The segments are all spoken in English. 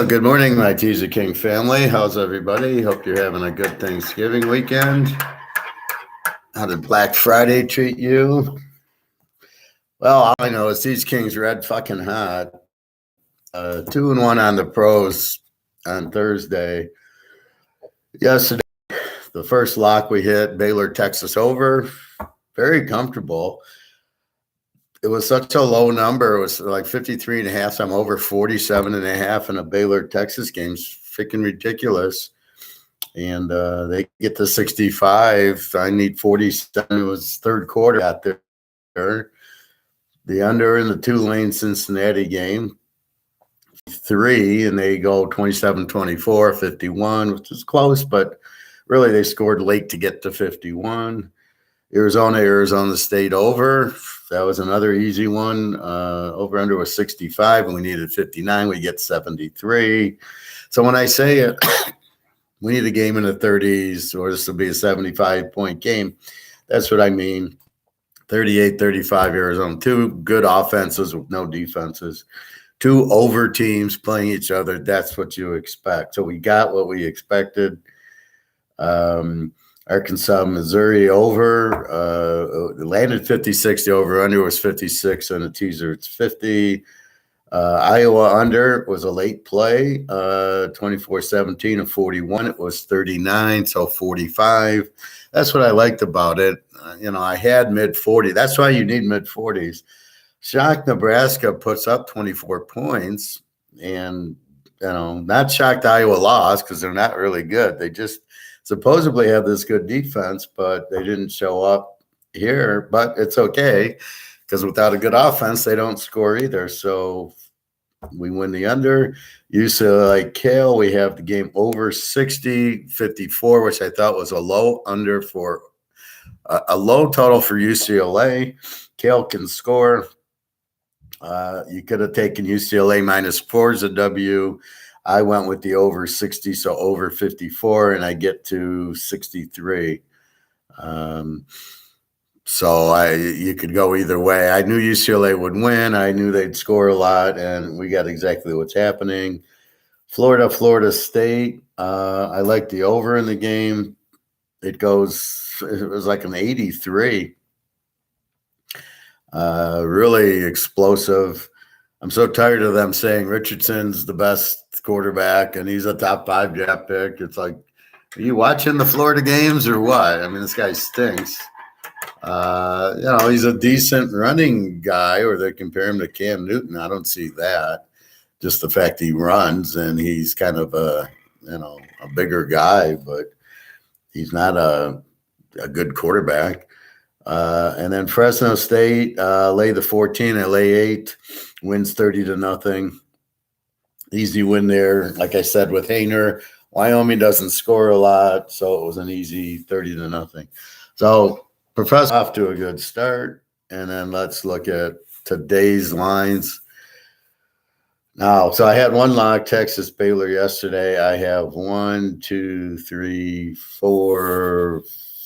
Good morning, my Teaserking family. How's everybody? Hope you're having a good Thanksgiving weekend. How did Black Friday treat you? Well, all I know is these Kings red fucking hot. 2-1 on the pros on Thursday. Yesterday, the first lock we hit, Baylor, Texas over. Very comfortable. It was such a low number. It was like 53 and a half. So I'm over 47 and a half in a Baylor, Texas game. It's freaking ridiculous. And they get to 65. I need 47. It was third quarter out there. The under in the Tulane Cincinnati game, 3, and they go 27-24, 51, which is close, but really they scored late to get to 51. Arizona State over. That was another easy one. Over under was 65, and we needed 59. We get 73. So when I say it, we need a game in the 30s, or this will be a 75-point game. That's what I mean. 38-35 Arizona. Two good offenses with no defenses. Two over teams playing each other. That's what you expect. So we got what we expected. Arkansas, Missouri over. Landed 56. The over-under was 56, and the teaser it's 50. Iowa under was a late play, 24-17 and 41. It was 39, so 45. That's what I liked about it. I had mid-40. That's why you need mid-40s. Shocked Nebraska puts up 24 points, and not shocked Iowa lost because they're not really good. They just supposedly have this good defense, but they didn't show up here. But it's okay because without a good offense, they don't score either. So we win the under. UCLA Kale, we have the game over 60, 54, which I thought was a low under for a low total for UCLA. Kale can score. You could have taken UCLA -4 as a W. I went with the over 60, so over 54, and I get to 63. So you could go either way. I knew UCLA would win. I knew they'd score a lot, and we got exactly what's happening. Florida State. I like the over in the game. It was like an 83. Really explosive. I'm so tired of them saying Richardson's the best quarterback and he's a top 5 draft pick. It's like, are you watching the Florida games or what? I mean, this guy stinks. He's a decent running guy, or they compare him to Cam Newton. I don't see that. Just the fact he runs and he's kind of a bigger guy, but he's not a good quarterback. And then Fresno State lay the 14 and lay 8, wins 30-0. Easy win there. Like I said, with Hayner, Wyoming doesn't score a lot, so it was an easy 30-0. So Professor off to a good start, and then let's look at today's lines. Now, so I had one lock, Texas Baylor yesterday. I have 1, 2, 3, 4,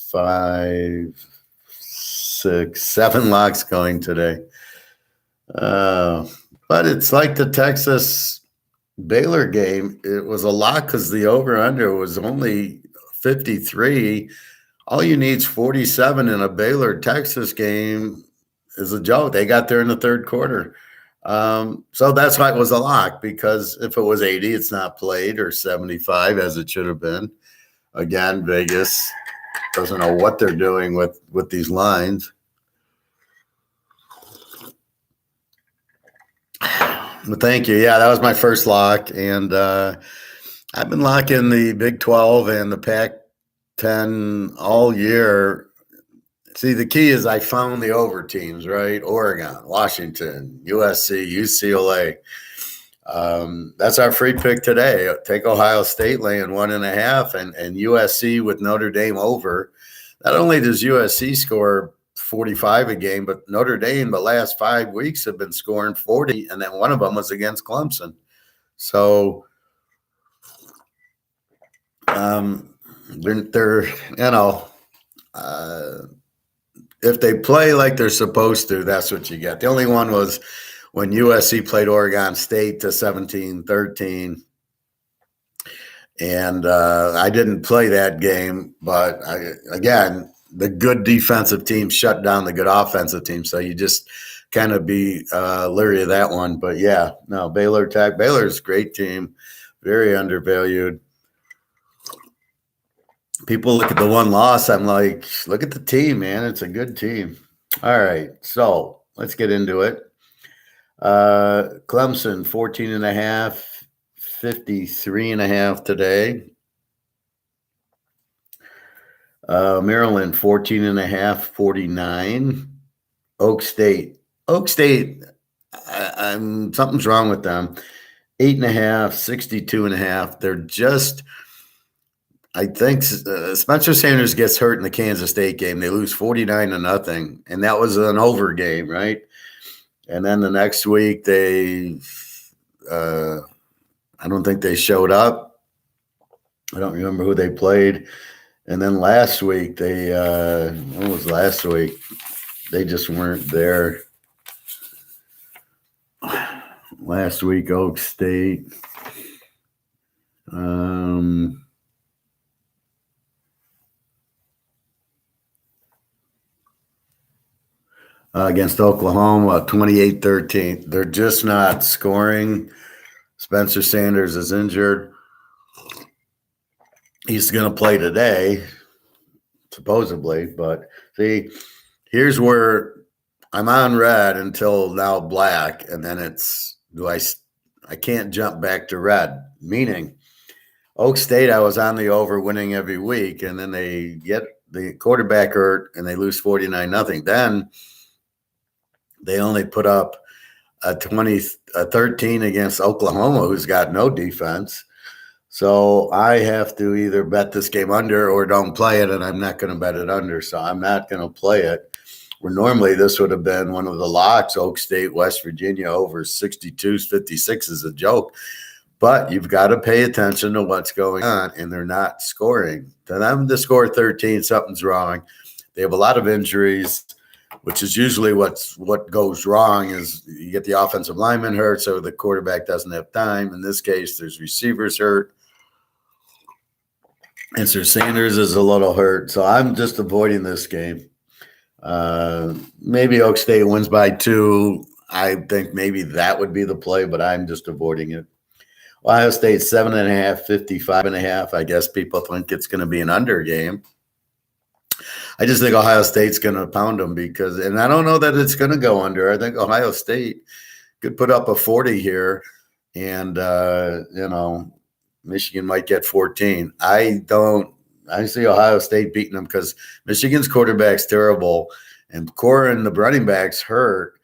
5, 6, 7 locks going today. But it's like the Texas Baylor game. It was a lock because the over-under was only 53. All you need is 47 in a Baylor-Texas game is a joke. They got there in the third quarter. So that's why it was a lock, because if it was 80, it's not played, or 75 as it should have been. Again, Vegas doesn't know what they're doing with these lines. But thank you. Yeah, that was my first lock. And I've been locking the Big 12 and the Pac-10 all year. See, the key is I found the over teams, right? Oregon, Washington, USC, UCLA. That's our free pick today. Take Ohio State laying 1.5 and USC with Notre Dame over. Not only does USC score 45 a game, but Notre Dame the last 5 weeks have been scoring 40, and then one of them was against Clemson. So they're if they play like they're supposed to, that's what you get. The only one was when USC played Oregon State to 17-13. And I didn't play that game, but again, the good defensive team shut down the good offensive team. So you just kind of be leery of that one. But yeah, no, Baylor's a great team, very undervalued. People look at the one loss. I'm like, look at the team, man. It's a good team. All right. So let's get into it. Clemson, 14.5, 53.5 today. Maryland, 14.5, 49. Oak State. Something's wrong with them. 8.5, 62.5. They're just, I think Spencer Sanders gets hurt in the Kansas State game. They lose 49-0, and that was an over game, right? And then the next week, I don't think they showed up. I don't remember who they played. And then last week, what was last week? They just weren't there. Last week, Oak State. Against Oklahoma, 28-13. They're just not scoring. Spencer Sanders is injured. He's going to play today, supposedly. But see, here's where I'm on red until now black, and then I can't jump back to red, meaning Oak State, I was on the over winning every week, and then they get the quarterback hurt and they lose 49-0. Then they only put up a 13 against Oklahoma, who's got no defense. So I have to either bet this game under or don't play it, and I'm not going to bet it under. So I'm not going to play it. Where normally this would have been one of the locks, Oak State, West Virginia over 62-56 is a joke. But you've got to pay attention to what's going on, and they're not scoring. For them to score 13, something's wrong. They have a lot of injuries, which is usually what goes wrong is you get the offensive lineman hurt, so the quarterback doesn't have time. In this case, there's receivers hurt. And Sir Sanders is a little hurt. So I'm just avoiding this game. Maybe Oak State wins by 2. I think maybe that would be the play, but I'm just avoiding it. Ohio State 7.5, 55.5. I guess people think it's going to be an under game. I just think Ohio State's going to pound them and I don't know that it's going to go under. I think Ohio State could put up a 40 here, and Michigan might get 14. I see Ohio State beating them because Michigan's quarterback's terrible, and Corin, the running back's hurt.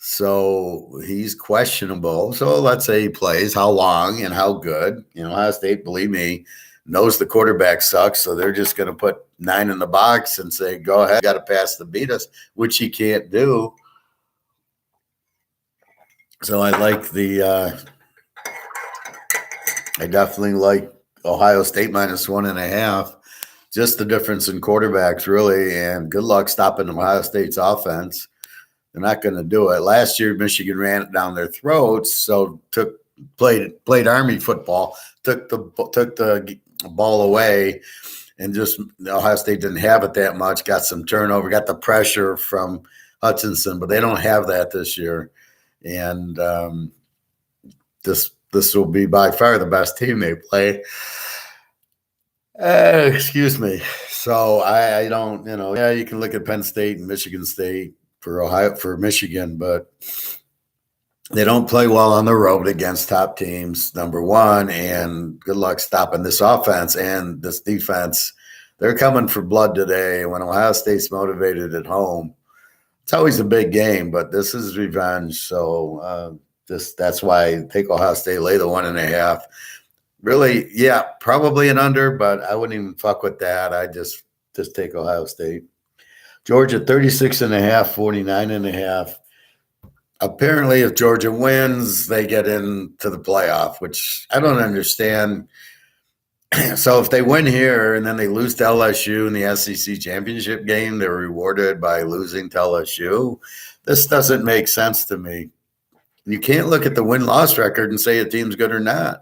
So he's questionable. So let's say he plays. How long and how good? Ohio State, believe me, knows the quarterback sucks. So they're just going to put 9 in the box and say, go ahead, got to pass to beat us, which he can't do. So I definitely like Ohio State -1.5. Just the difference in quarterbacks, really. And good luck stopping Ohio State's offense. They're not going to do it. Last year, Michigan ran it down their throats, so played Army football, took the ball away, and just Ohio State didn't have it that much. Got some turnover, got the pressure from Hutchinson, but they don't have that this year. And this will be by far the best team they play. Excuse me. So I don't, you can look at Penn State and Michigan State for Michigan, but they don't play well on the road against top teams, number one, and good luck stopping this offense and this defense. They're coming for blood today. When Ohio State's motivated at home, it's always a big game, but this is revenge. So that's why I take Ohio State, lay the 1.5. Really, yeah, probably an under, but I wouldn't even fuck with that. I just take Ohio State. Georgia 36.5, 49.5. Apparently, if Georgia wins, they get into the playoff, which I don't understand. So if they win here and then they lose to LSU in the SEC championship game, they're rewarded by losing to LSU. This doesn't make sense to me. You can't look at the win-loss record and say a team's good or not.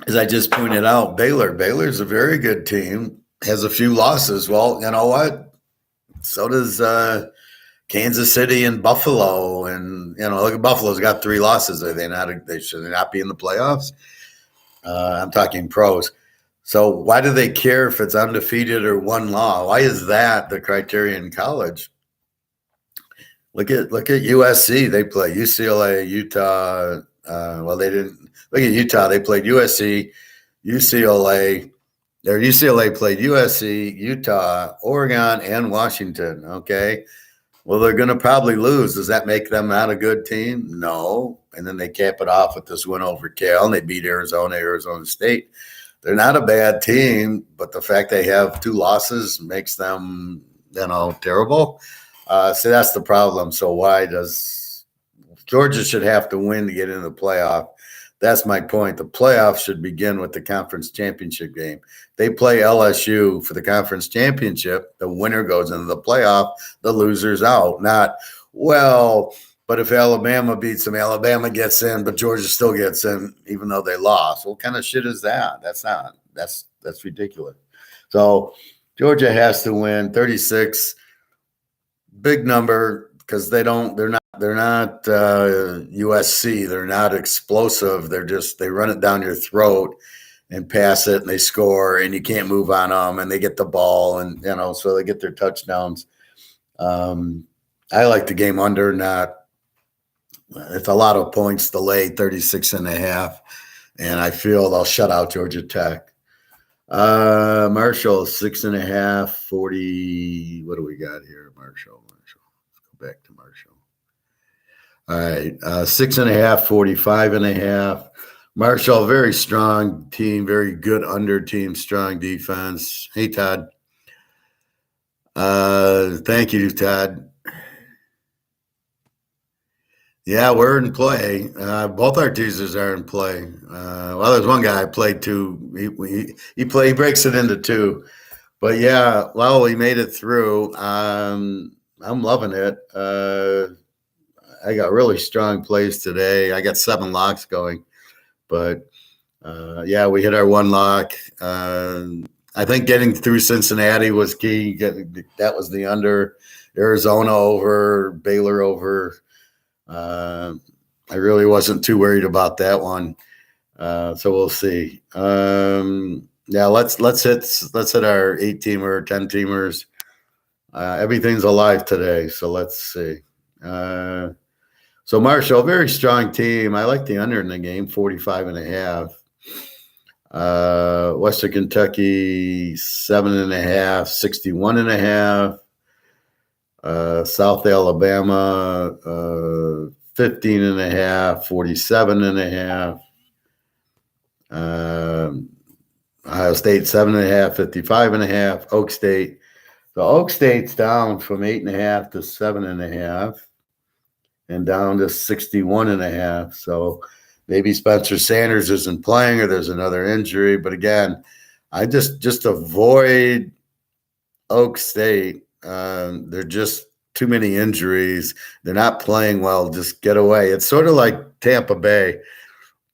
as I just pointed out, Baylor's a very good team, has a few losses. Well, you know what? So does Kansas City and Buffalo. And, look at Buffalo's got 3 losses. Are they not? They should not be in the playoffs. I'm talking pros. So why do they care if it's undefeated or one loss? Why is that the criteria in college? Look at USC. They play UCLA, Utah. Well, they didn't. Look at Utah. They played USC, UCLA. Their UCLA played USC, Utah, Oregon, and Washington. Okay. Well, they're going to probably lose. Does that make them not a good team? No. And then they cap it off with this win over Cal, and they beat Arizona State. They're not a bad team, but the fact they have 2 losses makes them, terrible. So that's the problem. So why does Georgia should have to win to get into the playoff? That's my point. The playoffs should begin with the conference championship game. They play LSU for the conference championship. The winner goes into the playoff. The loser's out. Not, well, but if Alabama beats them, Alabama gets in, but Georgia still gets in, even though they lost. What kind of shit is that? That's ridiculous. So Georgia has to win 36. Big number, because they're not USC. They're not explosive. They run it down your throat and pass it, and they score, and you can't move on them, and they get the ball, and so they get their touchdowns. I like the game under, not. It's a lot of points delayed, 36.5, and I feel they'll shut out Georgia Tech. Marshall 6.5, 40. What do we got here, Marshall? Let's go back to Marshall. All right, 6.5, 45.5. Marshall, very strong team, very good under team, strong defense. Hey, Todd. Thank you, Todd. Yeah, we're in play. Both our teasers are in play. Well, there's one guy I played 2. He breaks it into 2. But yeah, well, he made it through. I'm loving it. I got really strong plays today. I got 7 locks going. But yeah, we hit our 1 lock. I think getting through Cincinnati was key. That was the under. Arizona over, Baylor over. I really wasn't too worried about that one. So we'll see. Yeah, let's hit our 8-teamer, 10-teamers. Everything's alive today, so let's see. So Marshall, very strong team. I like the under in the game, 45.5. Western Kentucky, 7.5, 61.5. South Alabama, 15.5, 47.5. Ohio State, 7.5, 55.5. Oak State. So Oak State's down from 8.5 to 7.5 and down to 61.5. So maybe Spencer Sanders isn't playing or there's another injury. But again, I just avoid Oak State. They're just too many injuries. They're not playing well. Just get away. It's sort of like Tampa Bay.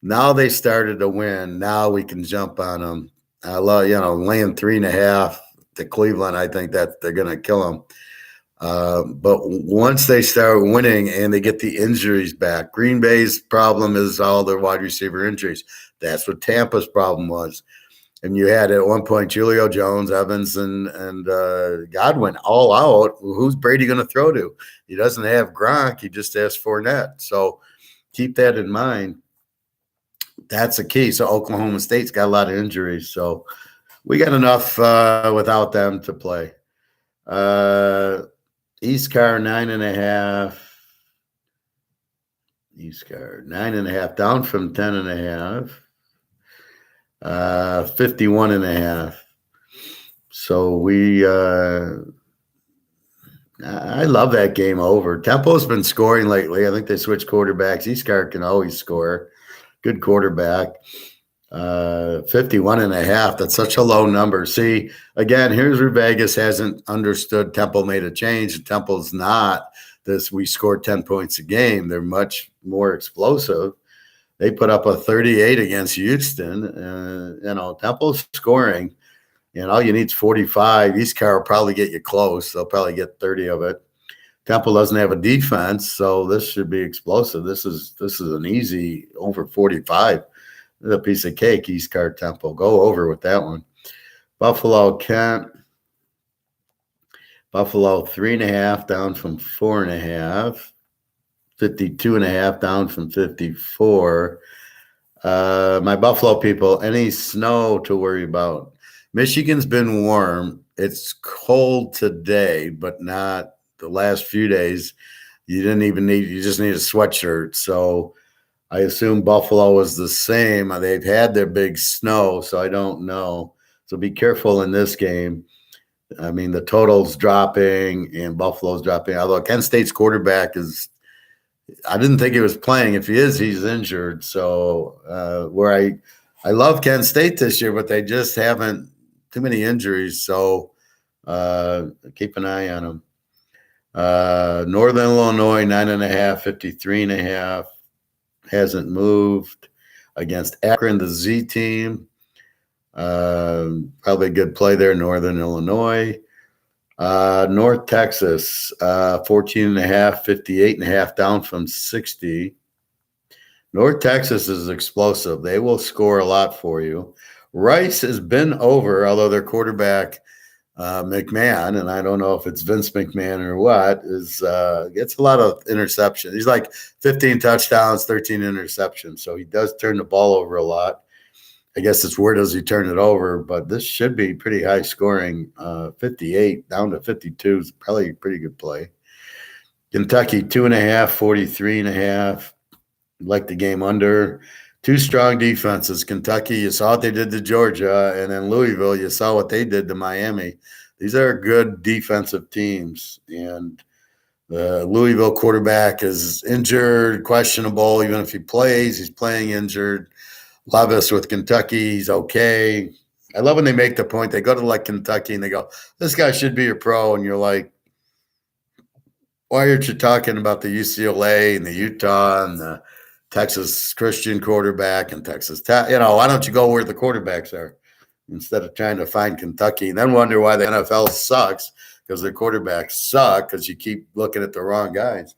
Now they started to win. Now we can jump on them. I love, laying 3.5 to Cleveland. I think that they're going to kill them. But once they start winning and they get the injuries back, Green Bay's problem is all their wide receiver injuries. That's what Tampa's problem was. And you had at one point Julio Jones, Evans, and Godwin all out. Who's Brady going to throw to? He doesn't have Gronk. He just has Fournette. So keep that in mind. That's a key. So Oklahoma State's got a lot of injuries. So we got enough without them to play. East Car 9.5. East Car 9.5, down from 10.5. 51.5. So I love that game over. Tempo's been scoring lately. I think they switched quarterbacks. East Car can always score. Good quarterback. 51.5. That's such a low number. See, again, here's where Vegas hasn't understood Temple made a change. Temple's not this. We scored 10 points a game. They're much more explosive. They put up a 38 against Houston. Temple's scoring, and all you need is 45. East Car will probably get you close. They'll probably get 30 of it. Temple doesn't have a defense, so this should be explosive. This is an easy over 45. This is a piece of cake, East Car Temple. Go over with that one. Buffalo Kent. Buffalo 3.5 down from 4.5. 52.5 down from 54. My Buffalo people, any snow to worry about? Michigan's been warm. It's cold today, but not the last few days. You just need a sweatshirt. So I assume Buffalo is the same. They've had their big snow, so I don't know. So be careful in this game. I mean, the total's dropping and Buffalo's dropping. Although Kent State's quarterback I didn't think he was playing. If he is, he's injured. So I love Kent State this year, but they just haven't too many injuries. So keep an eye on them. Northern Illinois 9.5, 53.5 hasn't moved against Akron, the Z team. Probably a good play there, Northern Illinois. North Texas, 14.5, 58.5 down from 60. North Texas is explosive. They will score a lot for you. Rice has been over, although their quarterback, McMahon, and I don't know if it's Vince McMahon or what, gets a lot of interceptions. He's like 15 touchdowns, 13 interceptions. So he does turn the ball over a lot. I guess it's where does he turn it over, but this should be pretty high scoring. 58 down to 52 is probably a pretty good play. Kentucky 2.5, 43.5. Like the game under. Two strong defenses. Kentucky, you saw what they did to Georgia, and then Louisville, you saw what they did to Miami. These are good defensive teams, and the Louisville quarterback is injured, questionable. Even if he plays, he's playing injured. Levis with Kentucky, he's okay. I love when they make the point. They go to like Kentucky and they go, this guy should be a pro. And you're like, why aren't you talking about the UCLA and the Utah and the Texas Christian quarterback and Texas Tech? Why don't you go where the quarterbacks are instead of trying to find Kentucky and then wonder why the NFL sucks because their quarterbacks suck because you keep looking at the wrong guys.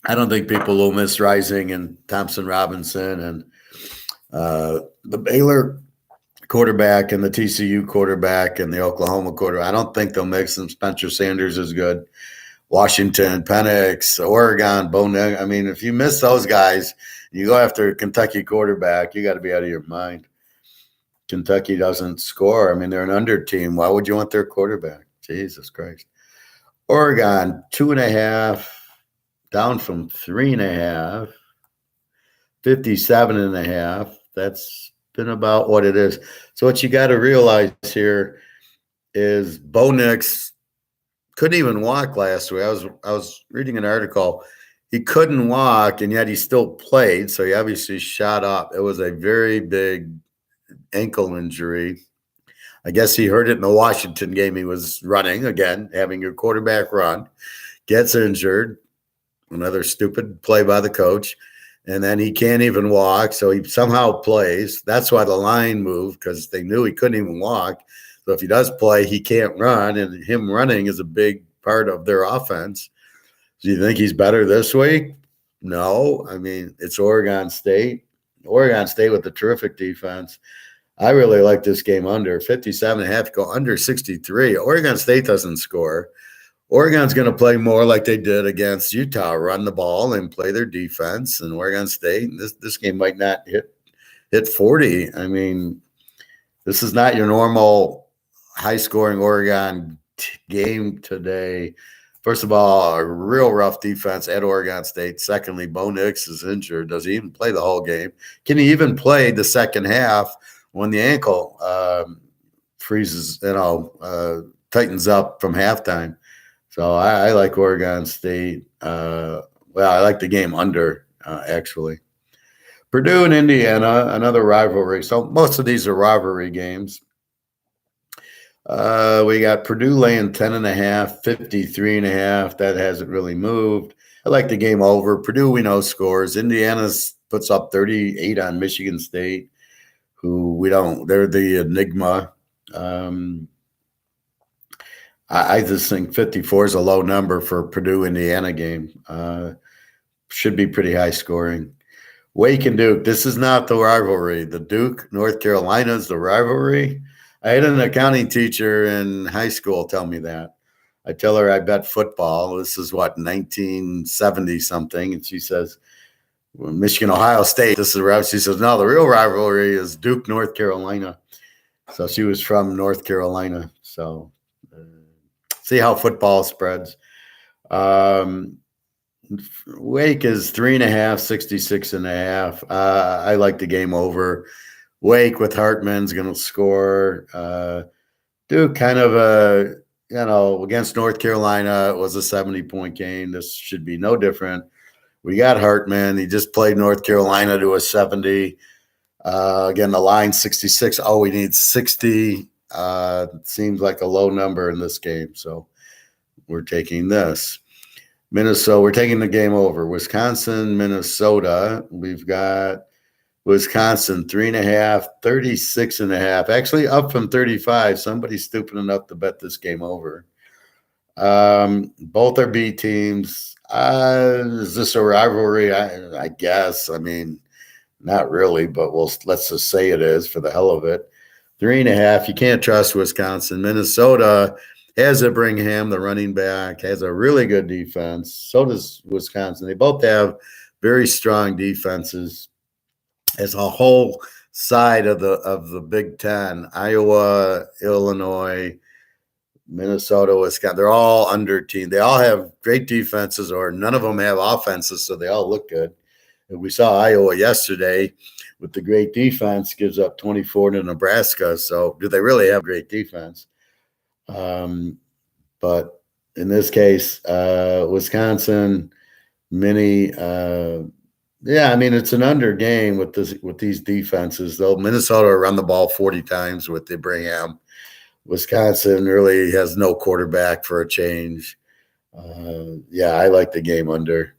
I don't think people will miss Rising and Thompson Robinson and the Baylor quarterback and the TCU quarterback and the Oklahoma quarterback. I don't think they'll mix them. Spencer Sanders is good. Washington, Penix, Oregon, Bo Nix. I mean, if you miss those guys, you go after a Kentucky quarterback, you got to be out of your mind. Kentucky doesn't score. I mean, they're an under team. Why would you want their quarterback? Jesus Christ. Oregon, 2.5. Down from 3.5, 57.5. That's been about what it is. So what you got to realize here is Bo Nix couldn't even walk last week. I was reading an article. He couldn't walk, and yet he still played. So he obviously shot up. It was a very big ankle injury. I guess he hurt it in the Washington game. He was running again, having your quarterback run, gets injured. Another stupid play by the coach. And then he can't even walk. So he somehow plays. That's why the line moved because they knew he couldn't even walk. So if he does play, he can't run. And him running is a big part of their offense. Do you think he's better this week? No. I mean, it's Oregon State. Oregon State with a terrific defense. I really like this game under 57.5, go under 63. Oregon State doesn't score. Oregon's going to play more like they did against Utah, run the ball and play their defense. And Oregon State, this game might not hit 40. I mean, this is not your normal high-scoring Oregon game today. First of all, a real rough defense at Oregon State. Secondly, Bo Nix is injured. Does he even play the whole game? Can he even play the second half when the ankle freezes, tightens up from halftime? So I like Oregon State. I like the game under, actually. Purdue and Indiana, another rivalry. So most of these are rivalry games. We got Purdue laying 10.5, 53.5. That hasn't really moved. I like the game over. Purdue, we know, scores. Indiana puts up 38 on Michigan State, who we don't. They're the enigma. I just think 54 is a low number for Purdue Indiana game. Should be pretty high scoring. Wake and Duke. This is not the rivalry. The Duke, North Carolina is the rivalry. I had an accounting teacher in high school tell me that. I tell her I bet football. This is what, 1970 something. And she says, well, Michigan, Ohio State. This is the rivalry. She says, no, the real rivalry is Duke, North Carolina. So she was from North Carolina. So see how football spreads. Wake is 3.5, 66.5. I like the game over. Wake with Hartman's going to score. Duke kind of against North Carolina, it was a 70-point game. This should be no different. We got Hartman. He just played North Carolina to a 70. Again, the line 66. Oh, we need 60. Seems like a low number in this game. So we're taking this. Minnesota, we're taking the game over. Wisconsin, Minnesota. We've got Wisconsin 3.5, 36.5. Actually up from 35. Somebody's stupid enough to bet this game over. Both are B teams. Is this a rivalry? I guess. I mean, not really, but let's just say it is for the hell of it. 3.5. You can't trust Wisconsin. Minnesota has a Brigham, the running back, has a really good defense. So does Wisconsin. They both have very strong defenses. As a whole side of the Big Ten, Iowa, Illinois, Minnesota, Wisconsin, they're all under team. They all have great defenses, or none of them have offenses, so they all look good. And we saw Iowa yesterday with the great defense, gives up 24 to Nebraska. So do they really have great defense? But in this case, Wisconsin, I mean, it's an under game with these defenses. Though Minnesota run the ball 40 times with the Brigham. Wisconsin really has no quarterback for a change. I like the game under.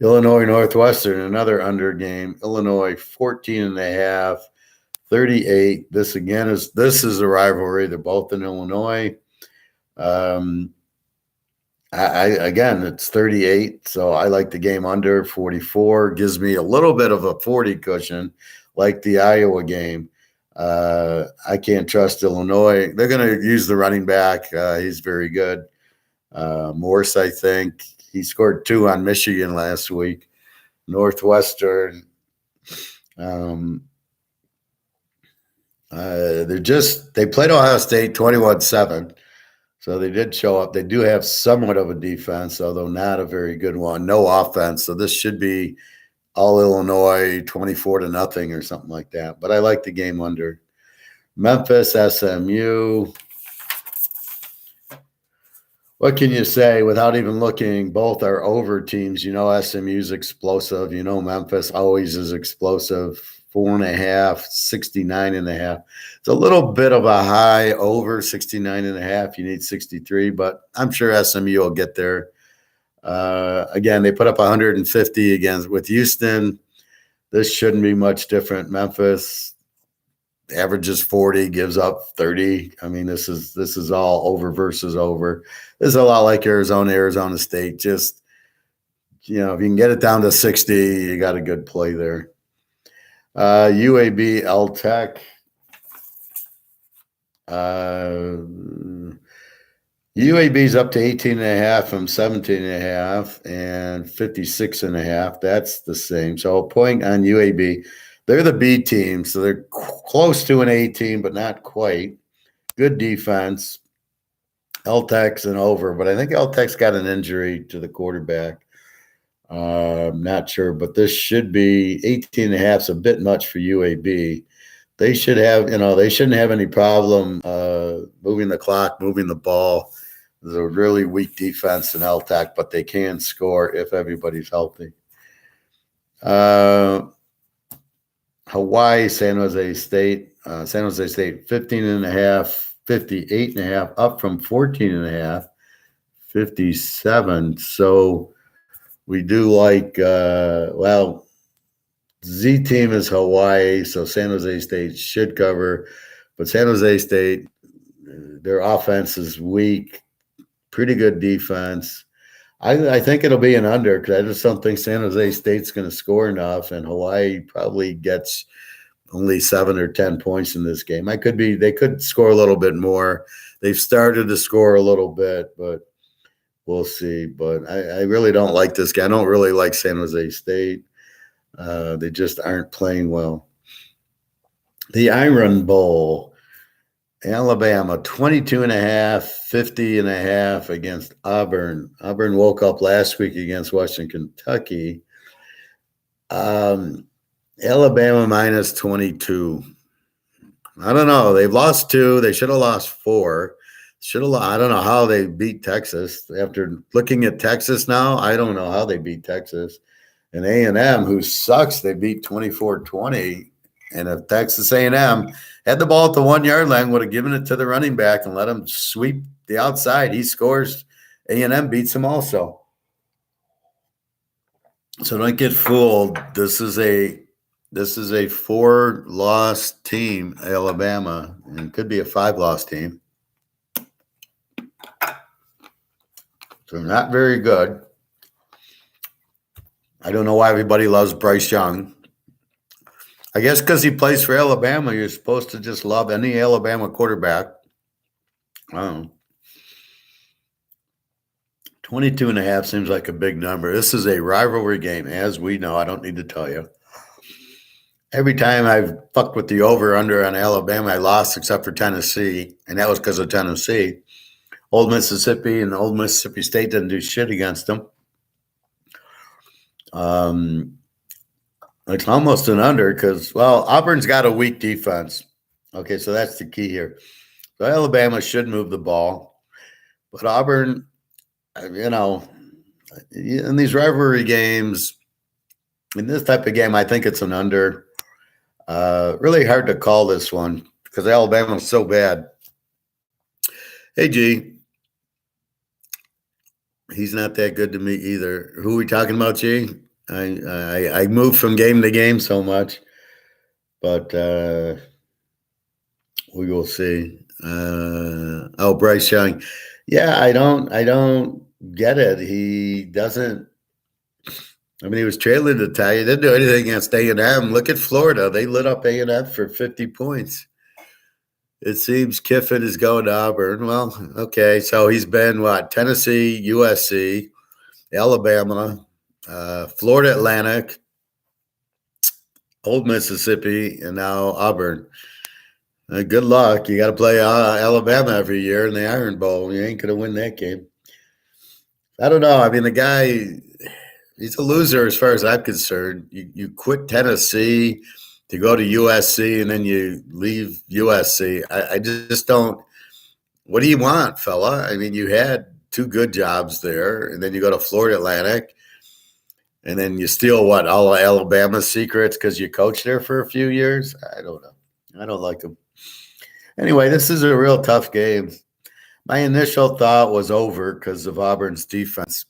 Illinois, Northwestern, another under game. Illinois 14.5, 38. This is a rivalry. They're both in Illinois. Again, it's 38, so I like the game under. 44 gives me a little bit of a 40 cushion, like the Iowa game. I can't trust Illinois. They're going to use the running back. He's very good. Morse, I think. He scored 2 on Michigan last week. Northwestern. They played Ohio State 21-7. So they did show up. They do have somewhat of a defense, although not a very good one. No offense. So this should be all Illinois 24-0 or something like that. But I like the game under. Memphis, SMU. What can you say without even looking? Both are over teams. You know, SMU's explosive. You know, Memphis always is explosive. 4.5, 69.5. It's a little bit of a high over 69.5. You need 63, but I'm sure SMU will get there. Again, they put up 150 with Houston. This shouldn't be much different. Memphis averages 40, gives up 30. I mean, this is all over versus over. This is a lot like Arizona State. Just, if you can get it down to 60, you got a good play there. UAB, L-Tech. UAB's up to 18.5 from 17.5 and 56.5. That's the same. So a point on UAB. They're the B team, so they're close to an A team, but not quite. Good defense. L-Tech's an over, but I think L-Tech's got an injury to the quarterback. I'm not sure, but this should be 18.5 is a bit much for UAB. They should have, they shouldn't have any problem moving the clock, moving the ball. There's a really weak defense in L-Tech, but they can score if everybody's healthy. Hawaii, San Jose State. 15.5 58.5, up from 14.5, 57. So we do like, well, Z team is Hawaii, so San Jose State should cover. But San Jose State, their offense is weak, pretty good defense. I think it'll be an under because I just don't think San Jose State's going to score enough, and Hawaii probably gets only 7 or 10 points in this game. They could score a little bit more. They've started to score a little bit, but we'll see. But I really don't like this guy. I don't really like San Jose State. They just aren't playing well. The Iron Bowl. Alabama, 22.5, 50.5 against Auburn. Auburn woke up last week against Western Kentucky. Alabama minus 22. I don't know. They've lost 2. They should have lost 4. I don't know how they beat Texas. After looking at Texas now, I don't know how they beat Texas. And A&M, who sucks, they beat 24-20. And if Texas A&M had the ball at the 1-yard line, would have given it to the running back and let him sweep the outside. He scores. A&M beats him also. So don't get fooled. This is a 4-loss team, Alabama, and it could be a 5-loss team. So not very good. I don't know why everybody loves Bryce Young. I guess because he plays for Alabama, you're supposed to just love any Alabama quarterback. 22.5 seems like a big number. This is a rivalry game, as we know. I don't need to tell you. Every time I've fucked with the over-under on Alabama, I lost except for Tennessee, and that was because of Tennessee. Old Mississippi and Old Mississippi State didn't do shit against them. It's almost an under because, well, Auburn's got a weak defense. Okay, so that's the key here. So Alabama should move the ball. But Auburn, in these rivalry games, in this type of game, I think it's an under. Really hard to call this one because Alabama's so bad. Hey, G. He's not that good to me either. Who are we talking about, G? I move from game to game so much, but we will see. Bryce Young. Yeah, I don't get it. He doesn't. I mean, he was trailing to tie. He didn't do anything against A&M. Look at Florida. They lit up A&M for 50 points. It seems Kiffin is going to Auburn. Well, okay, so he's been, Tennessee, USC, Alabama, Florida Atlantic, Old Mississippi, and now Auburn. Good luck. You got to play Alabama every year in the Iron Bowl. You ain't going to win that game. I don't know. I mean, the guy, he's a loser as far as I'm concerned. You quit Tennessee to go to USC, and then you leave USC. I just don't. What do you want, fella? I mean, you had 2 good jobs there, and then you go to Florida Atlantic, and then you steal all of Alabama's secrets because you coached there for a few years? I don't know. I don't like him. Anyway, this is a real tough game. My initial thought was over because of Auburn's defense.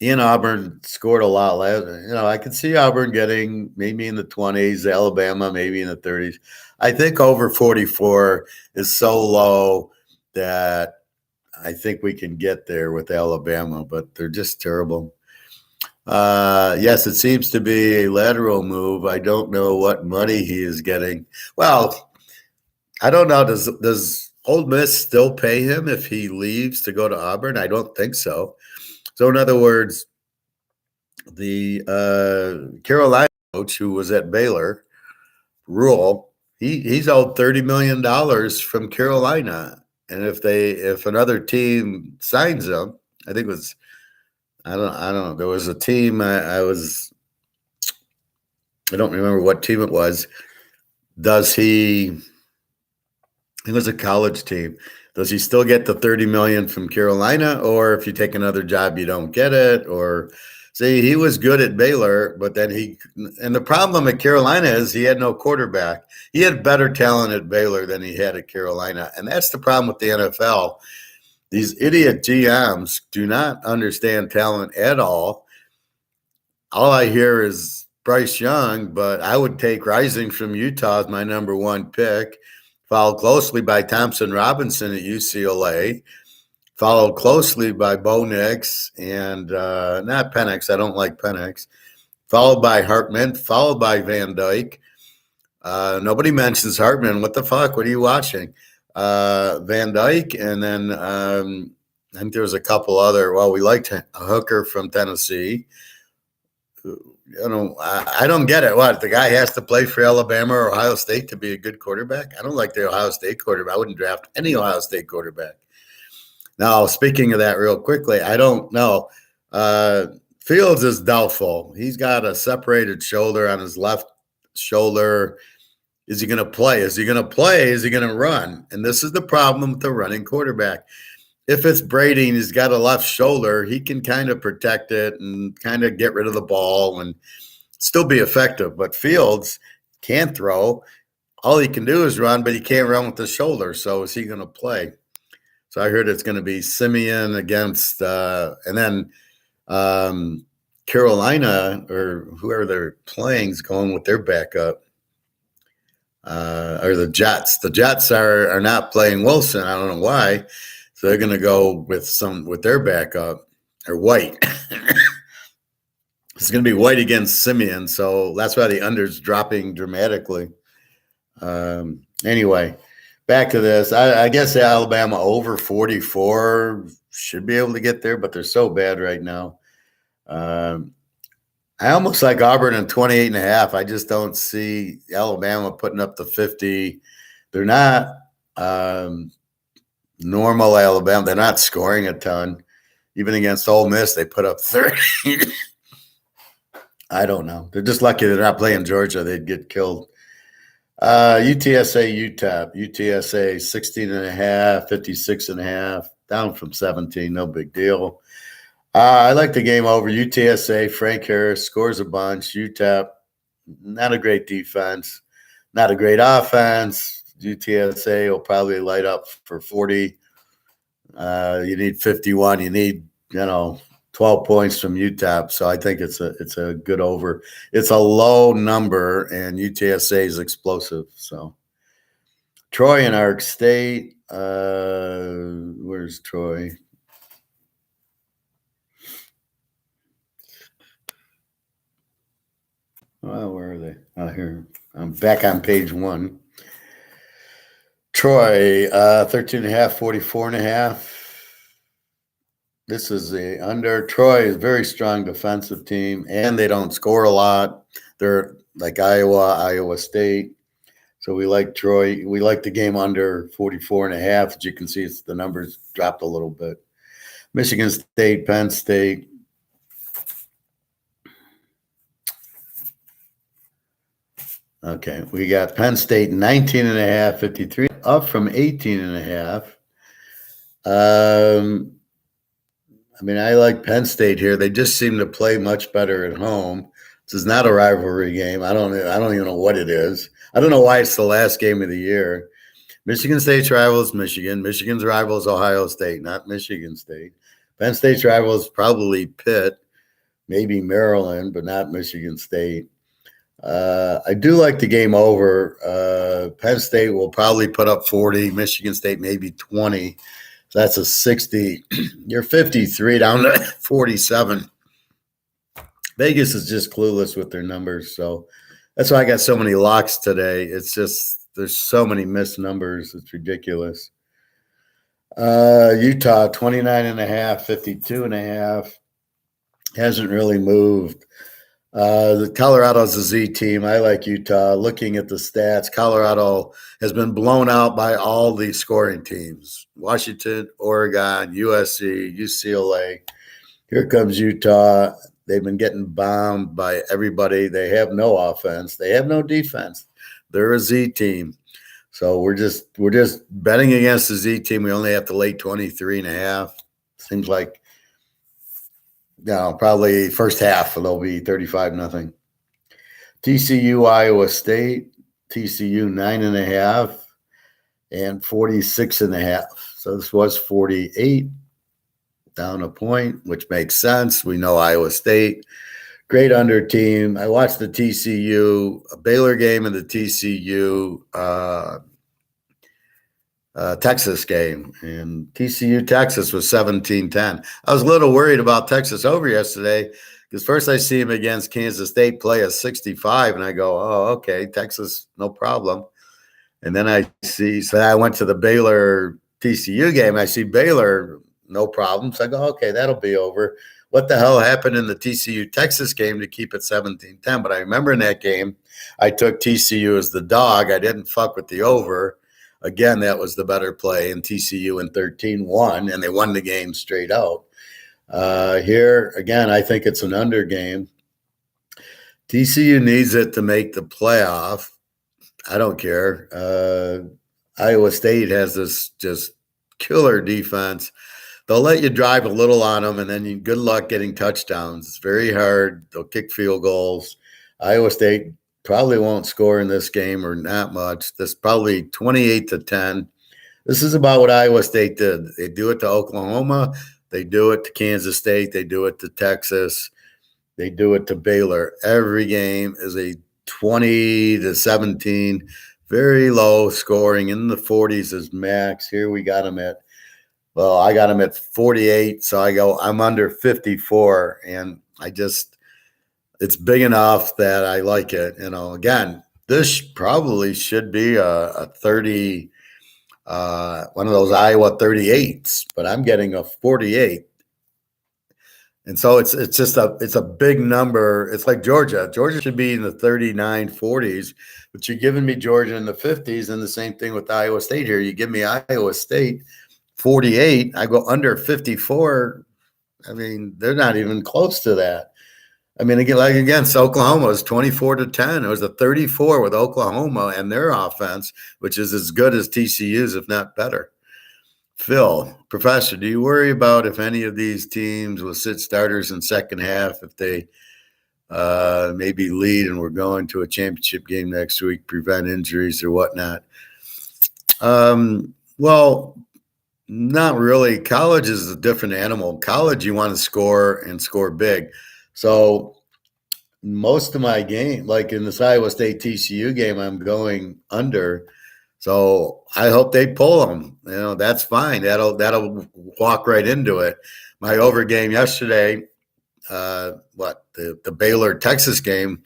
Auburn scored a lot last. I could see Auburn getting maybe in the 20s, Alabama maybe in the 30s. I think over 44 is so low that I think we can get there with Alabama, but they're just terrible. Yes, it seems to be a lateral move. I don't know what money he is getting. Well, I don't know. Does Ole Miss still pay him if he leaves to go to Auburn? I don't think so. So, in other words, the Carolina coach who was at Baylor, Rule, he's owed $30 million from Carolina. And if another team signs him, I think it was, I don't know. There was a team I don't remember what team it was. It was a college team. Does he still get the $30 million from Carolina, or if you take another job, you don't get it? Or See, he was good at Baylor, but then and the problem at Carolina is he had no quarterback. He had better talent at Baylor than he had at Carolina. And that's the problem with the NFL. These idiot GMs do not understand talent at all. All I hear is Bryce Young, but I would take Rising from Utah as my number one pick, followed closely by Thompson Robinson at UCLA, followed closely by Bo Nix and not Penix. I don't like Penix. Followed by Hartman, followed by Van Dyke. Nobody mentions Hartman. What the fuck? What are you watching? Van Dyke, and then I think there was a couple other. Well, we liked a hooker from Tennessee. I don't get it. What, the guy has to play for Alabama or Ohio State to be a good quarterback? I don't like the Ohio State quarterback. I wouldn't draft any Ohio State quarterback. Now, speaking of that real quickly, I don't know. Fields is doubtful. He's got a separated shoulder on his left shoulder. Is he going to play? Is he going to play? Is he going to run? And this is the problem with the running quarterback. If it's Brady and he's got a left shoulder, he can kind of protect it and kind of get rid of the ball and still be effective. But Fields can't throw. All he can do is run, but he can't run with the shoulder. So is he going to play? So I heard it's going to be Simeon against and then Carolina or whoever they're playing is going with their backup. Or the Jets. The Jets are not playing Wilson. I don't know why. So they're going to go with their backup or White. It's going to be White against Simeon. So that's why the under's dropping dramatically. Anyway, back to this. I guess Alabama over 44 should be able to get there, but they're so bad right now. I almost like Auburn in 28.5. I just don't see Alabama putting up the 50. They're not normal Alabama. They're not scoring a ton. Even against Ole Miss, they put up 30. I don't know. They're just lucky they're not playing Georgia. They'd get killed. UTSA, UTEP. UTSA 16.5, 56.5, down from 17. No big deal. I like the game over. UTSA, Frank Harris scores a bunch. UTEP, not a great defense, not a great offense. UTSA will probably light up for 40. You need 51. You need, 12 points from UTEP. So I think it's a good over. It's a low number, and UTSA is explosive. So Troy and Ark State. Where's Troy? Well, where are they? Oh, here. I'm back on page 1. Troy, 13.5, 44.5. This is the under. Troy is a very strong defensive team, and they don't score a lot. They're like Iowa State. So we like Troy. We like the game under 44.5. As you can see, the numbers dropped a little bit. Michigan State, Penn State. Okay, we got Penn State 19.5, 53, up from 18.5. I like Penn State here. They just seem to play much better at home. This is not a rivalry game. I don't even know what it is. I don't know why it's the last game of the year. Michigan State's rival is Michigan. Michigan's rival is Ohio State, not Michigan State. Penn State's rival is probably Pitt, maybe Maryland, but not Michigan State. I do like the game over. Penn State will probably put up 40. Michigan State maybe 20. So that's a 60. You're 53 down to 47. Vegas is just clueless with their numbers. So that's why I got so many locks today. It's just there's so many missed numbers. It's ridiculous. Utah 29.5, 52.5. Hasn't really moved. The Colorado's a Z team. I like Utah. Looking at the stats, Colorado has been blown out by all the scoring teams. Washington, Oregon, USC, UCLA. Here comes Utah. They've been getting bombed by everybody. They have no offense. They have no defense. They're a Z team. So we're just betting against the Z team. We only have to lay 23.5. Seems like probably first half they'll be 35-0. TCU, Iowa State, TCU 9.5 and 46.5. So this was 48, down a point, which makes sense. We know Iowa State, great under team. I watched the TCU Baylor game and the TCU Texas game, and TCU Texas was 17-10. I was a little worried about Texas over yesterday because first I see him against Kansas State play a 65, and I go, oh, okay, Texas, no problem. And then so I went to the Baylor TCU game. I see Baylor, no problem. So I go, okay, that'll be over. What the hell happened in the TCU Texas game to keep it 17-10? But I remember in that game, I took TCU as the dog. I didn't fuck with the over. Again, that was the better play, and TCU in 13 won, and they won the game straight out. Here, again, I think it's an under game. TCU needs it to make the playoff. I don't care. Iowa State has this just killer defense. They'll let you drive a little on them, and then good luck getting touchdowns. It's very hard. They'll kick field goals. Iowa State probably won't score in this game or not much. This probably 28-10. This is about what Iowa State did. They do it to Oklahoma. They do it to Kansas State. They do it to Texas. They do it to Baylor. Every game is a 20-17, very low scoring, in the 40s is max. Here we got them at, well, I got them at 48, so I'm under 54, and it's big enough that I like it. Again, this probably should be a 30, one of those Iowa 38s, but I'm getting a 48. And so it's a big number. It's like Georgia. Georgia should be in the 39, 40s, but you're giving me Georgia in the 50s, and the same thing with Iowa State here. You give me Iowa State 48, I go under 54. I mean, they're not even close to that. I mean, against Oklahoma, it was 24-10. It was a 34 with Oklahoma and their offense, which is as good as TCU's, if not better. Phil, Professor, do you worry about if any of these teams will sit starters in second half if they maybe lead and we're going to a championship game next week, prevent injuries or whatnot? Well, not really. College is a different animal. College, you want to score and score big. So most of my game, like in this Iowa State TCU game, I'm going under. So I hope they pull them. That's fine. That'll walk right into it. My over game yesterday, the Baylor Texas game,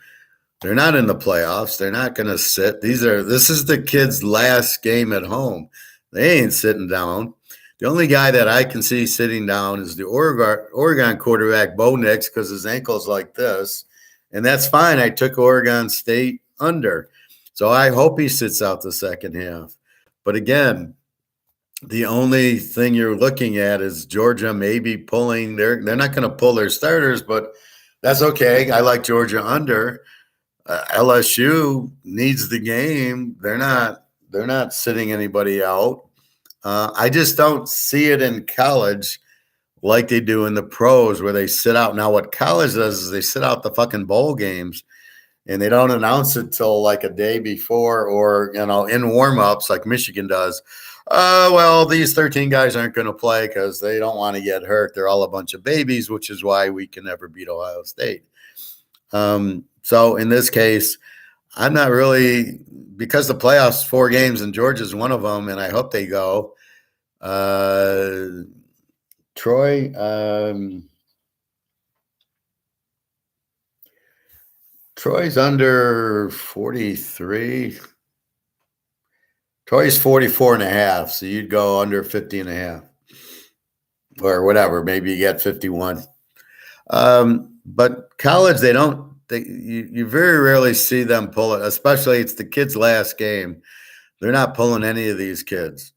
they're not in the playoffs. They're not going to sit. This is the kids' last game at home. They ain't sitting down. The only guy that I can see sitting down is the Oregon quarterback, Bo Nix, because his ankle's like this. And that's fine. I took Oregon State under. So I hope he sits out the second half. But again, the only thing you're looking at is Georgia maybe pulling they're not going to pull their starters, but that's okay. I like Georgia under. LSU needs the game. They're not sitting anybody out. I just don't see it in college like they do in the pros where they sit out. Now, what college does is they sit out the fucking bowl games and they don't announce it till like a day before or, in warm-ups like Michigan does. Well, these 13 guys aren't going to play because they don't want to get hurt. They're all a bunch of babies, which is why we can never beat Ohio State. So in this case, I'm not really – because the playoffs, 4 games, and Georgia's one of them, and I hope they go. Troy, Troy's under 43. Troy's 44.5, so you'd go under 50.5 or whatever. Maybe you get 51. But college, you very rarely see them pull it, especially it's the kids' last game. They're not pulling any of these kids.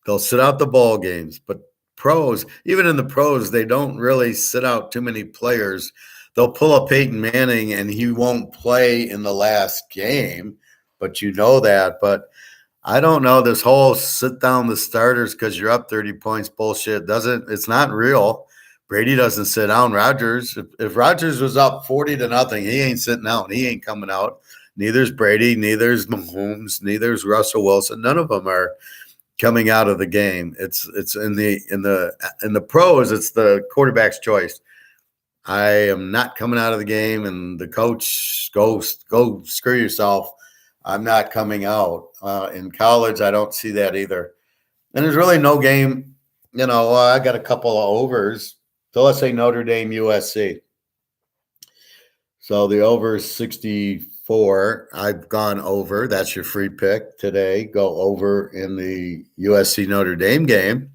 They'll sit out the ball games, but pros, even in the pros, they don't really sit out too many players. They'll pull a Peyton Manning and he won't play in the last game, but that. But I don't know, this whole sit down the starters because you're up 30 points bullshit it's not real. Brady doesn't sit down. Rodgers, if Rodgers was up 40-0, he ain't sitting down. He ain't coming out. Neither's Brady, neither's Mahomes, neither's Russell Wilson. None of them are coming out of the game. It's in the pros, it's the quarterback's choice. I am not coming out of the game, and the coach, go screw yourself. I'm not coming out. In college, I don't see that either. And there's really no game. I got a couple of overs. So let's say Notre Dame, USC. So the over is 64. I've gone over. That's your free pick today. Go over in the USC Notre Dame game.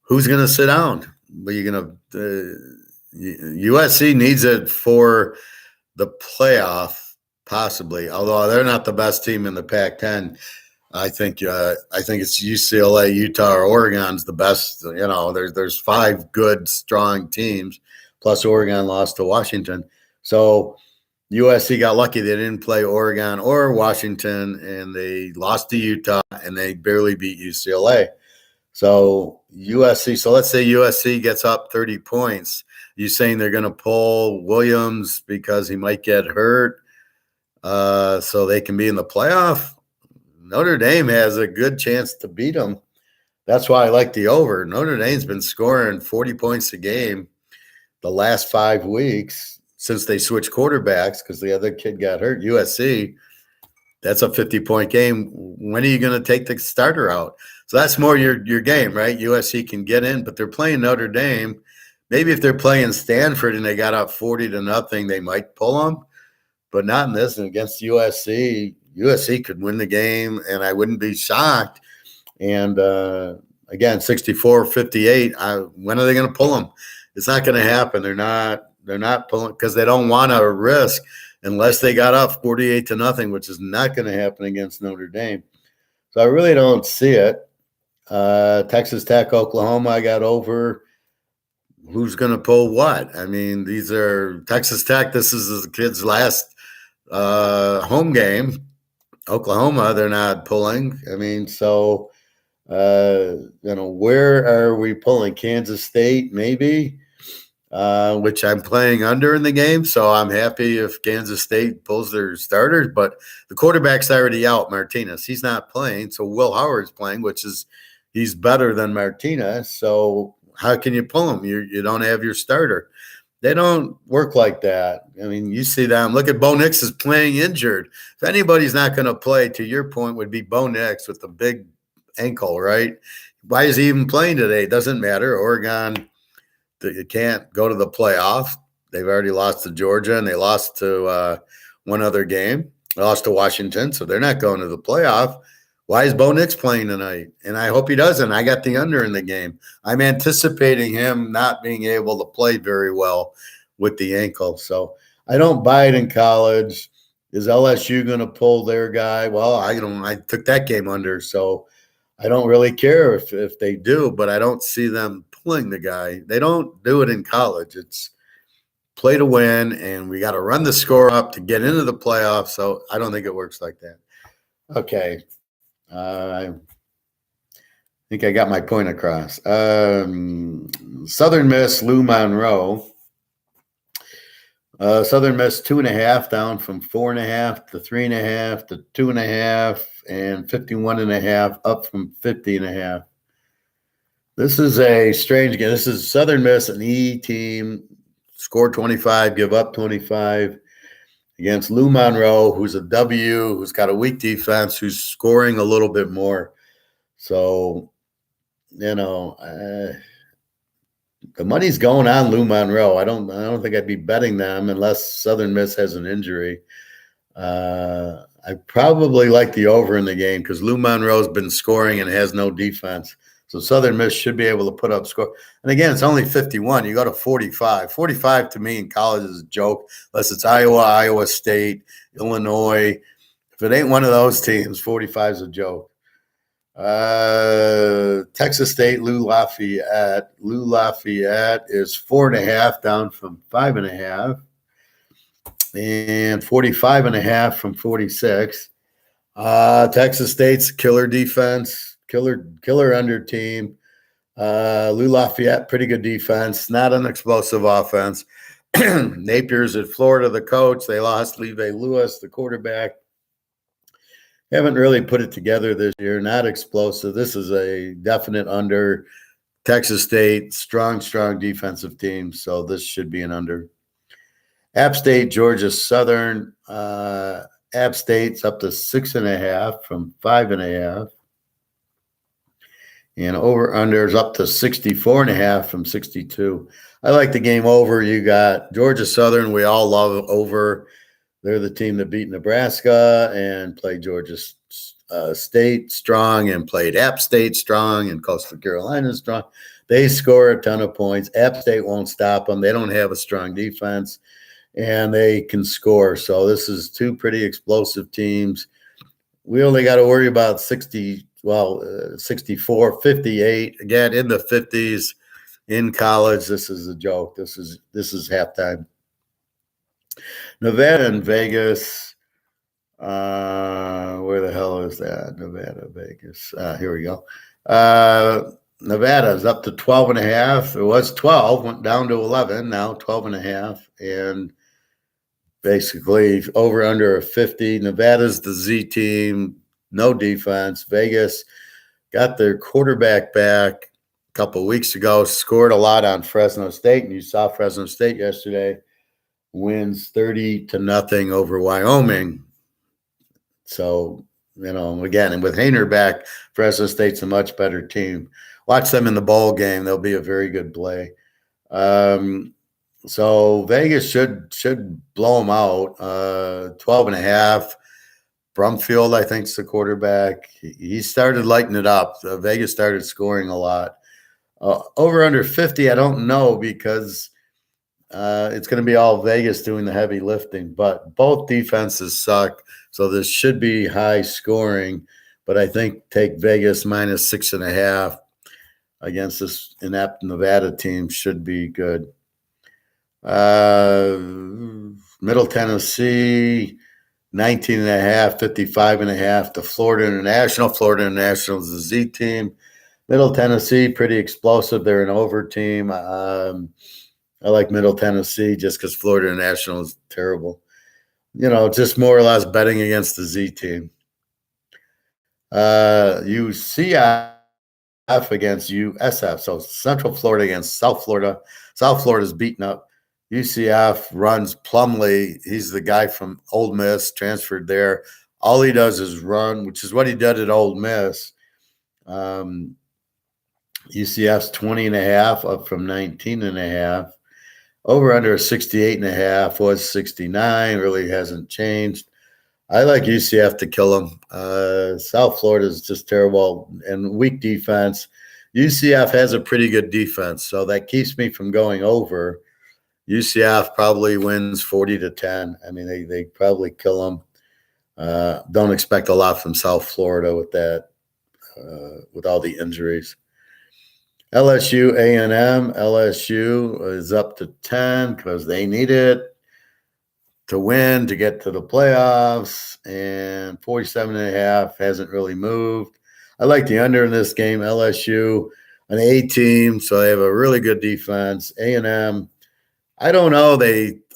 Who's going to sit down? Are you going to USC needs it for the playoff, possibly. Although they're not the best team in the Pac-10. I think it's UCLA, Utah, or Oregon's the best. There's 5 good, strong teams, plus Oregon lost to Washington. So USC got lucky they didn't play Oregon or Washington, and they lost to Utah, and they barely beat UCLA. So USC. So let's say USC gets up 30 points. You saying they're going to pull Williams because he might get hurt, so they can be in the playoff? Notre Dame has a good chance to beat them. That's why I like the over. Notre Dame's been scoring 40 points a game the last 5 weeks since they switched quarterbacks because the other kid got hurt. USC, that's a 50-point game. When are you going to take the starter out? So that's more your game, right? USC can get in, but they're playing Notre Dame. Maybe if they're playing Stanford and they got up 40-0, they might pull them, but not in this. And against USC, USC could win the game, and I wouldn't be shocked. And again, 64-58. When are they going to pull them? It's not going to happen. They're not pulling because they don't want to risk unless they got up 48-0, which is not going to happen against Notre Dame. So I really don't see it. Texas Tech, Oklahoma, I got over. Who's going to pull what? I mean, these are Texas Tech. This is the kid's last home game. Oklahoma, they're not pulling. I mean, so, where are we pulling? Kansas State, maybe, which I'm playing under in the game. So I'm happy if Kansas State pulls their starters, but the quarterback's already out, Martinez. He's not playing. So Will Howard's playing, he's better than Martinez. So how can you pull him? You don't have your starter. They don't work like that. I mean, you see them. Look at Bo Nix is playing injured. If anybody's not going to play, to your point, would be Bo Nix with the big ankle, right? Why is he even playing today? It doesn't matter. Oregon, you can't go to the playoff. They've already lost to Georgia, and they lost to one other game. They lost to Washington, so they're not going to the playoff. Why is Bo Nix playing tonight? And I hope he doesn't. I got the under in the game. I'm anticipating him not being able to play very well with the ankle. So I don't buy it in college. Is LSU going to pull their guy? Well, I took that game under, so I don't really care if they do, but I don't see them pulling the guy. They don't do it in college. It's play to win, and we got to run the score up to get into the playoffs. So I don't think it works like that. Okay. I think I got my point across. Southern Miss, Lou Monroe. Southern Miss 2.5 down from 4.5 to 3.5 to 2.5 and 51.5 up from 50.5. This is a strange game. This is Southern Miss, an E team, score 25, give up 25. Against Lou Monroe, who's a W, who's got a weak defense, who's scoring a little bit more. So, the money's going on Lou Monroe. I don't think I'd be betting them unless Southern Miss has an injury. I probably like the over in the game because Lou Monroe's been scoring and has no defense. So Southern Miss should be able to put up score. And again, it's only 51. You go to 45. 45 to me in college is a joke, unless it's Iowa, Iowa State, Illinois. If it ain't one of those teams, 45 is a joke. Texas State, Lou Lafayette. Lou Lafayette is 4.5 down from 5.5. And 45.5 from 46. Texas State's killer defense. Killer under team. Lou Lafayette, pretty good defense, not an explosive offense. Napier's at Florida, the coach. They lost Leve Lewis, the quarterback. Haven't really put it together this year. Not explosive. This is a definite under. Texas State, strong defensive team. So this should be an under. App State, Georgia Southern. App State's up to 6.5 from 5.5. And over under is up to 64.5 from 62. I like the game over. You got Georgia Southern. We all love over. They're the team that beat Nebraska and played Georgia State strong and played App State strong and Coastal Carolina strong. They score a ton of points. App State won't stop them. They don't have a strong defense, and they can score. So this is two pretty explosive teams. We only got to worry about 64, 58. Again, in the 50s in college. This is a joke. This is halftime. Nevada and Vegas. Where the hell is that? Nevada, Vegas. Here we go. Nevada is up to 12.5. It was 12, went down to 11, now 12.5. And basically over under a 50. Nevada's the Z team, no defense. Vegas got their quarterback back a couple of weeks ago, scored a lot on Fresno State, and you saw Fresno State yesterday wins 30-0 over Wyoming. So, again, and with Haener back, Fresno State's a much better team. Watch them in the bowl game. They'll be a very good play. So Vegas should blow them out. 12.5. Brumfield, I think, is the quarterback. He started lighting it up. Vegas started scoring a lot. Over under 50, I don't know because it's going to be all Vegas doing the heavy lifting. But both defenses suck, so this should be high scoring. But I think take Vegas minus 6.5 against this inept Nevada team should be good. Middle Tennessee, 19.5, 55.5 to Florida International. Florida International is the Z team. Middle Tennessee, pretty explosive. They're an over team. I like Middle Tennessee just because Florida International is terrible. Just more or less betting against the Z team. UCF against USF. So Central Florida against South Florida. South Florida's beaten up. UCF runs Plumlee. He's the guy from Ole Miss, transferred there. All he does is run, which is what he did at Ole Miss. UCF's 20.5, up from 19.5. Over under 68.5 was 69. Really hasn't changed. I like UCF to kill them. South Florida is just terrible and weak defense. UCF has a pretty good defense, so that keeps me from going over. UCF probably wins 40-10. I mean, they probably kill them. Don't expect a lot from South Florida with that, with all the injuries. LSU, A&M. LSU is up to 10 because they need it to win to get to the playoffs, and 47.5 hasn't really moved. I like the under in this game. LSU, an A team, so they have a really good defense. A&M, I don't know.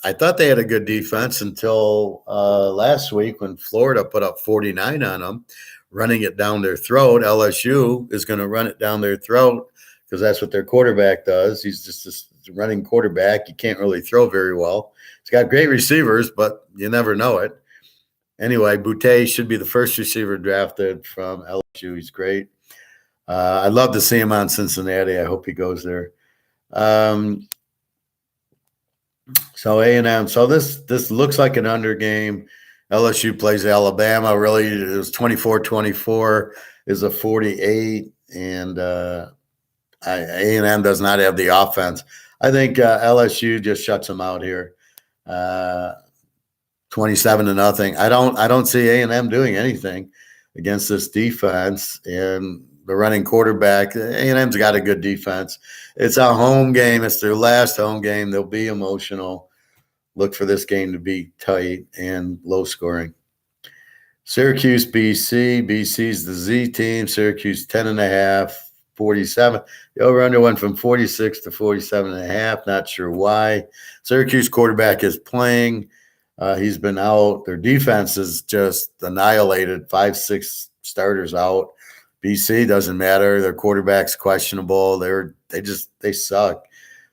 I thought they had a good defense until last week when Florida put up 49 on them, running it down their throat. LSU is going to run it down their throat because that's what their quarterback does. He's just this running quarterback. You can't really throw very well. He's got great receivers, but you never know it. Anyway, Boutte should be the first receiver drafted from LSU. He's great. I'd love to see him on Cincinnati. I hope he goes there. So A&M. So this looks like an under game. LSU plays Alabama. Really, it was 24-24 is a 48, and A&M does not have the offense. I think LSU just shuts them out here. 27-0. I don't see A&M doing anything against this defense and the running quarterback. A&M's got a good defense. It's a home game. It's their last home game. They'll be emotional. Look for this game to be tight and low scoring. Syracuse, BC. BC's the Z team. Syracuse 10.5. 47. The over-under went from 46 to 47.5. Not sure why. Syracuse quarterback is playing. He's been out. Their defense is just annihilated. 5-6 starters out. BC doesn't matter. Their quarterback's questionable. They suck.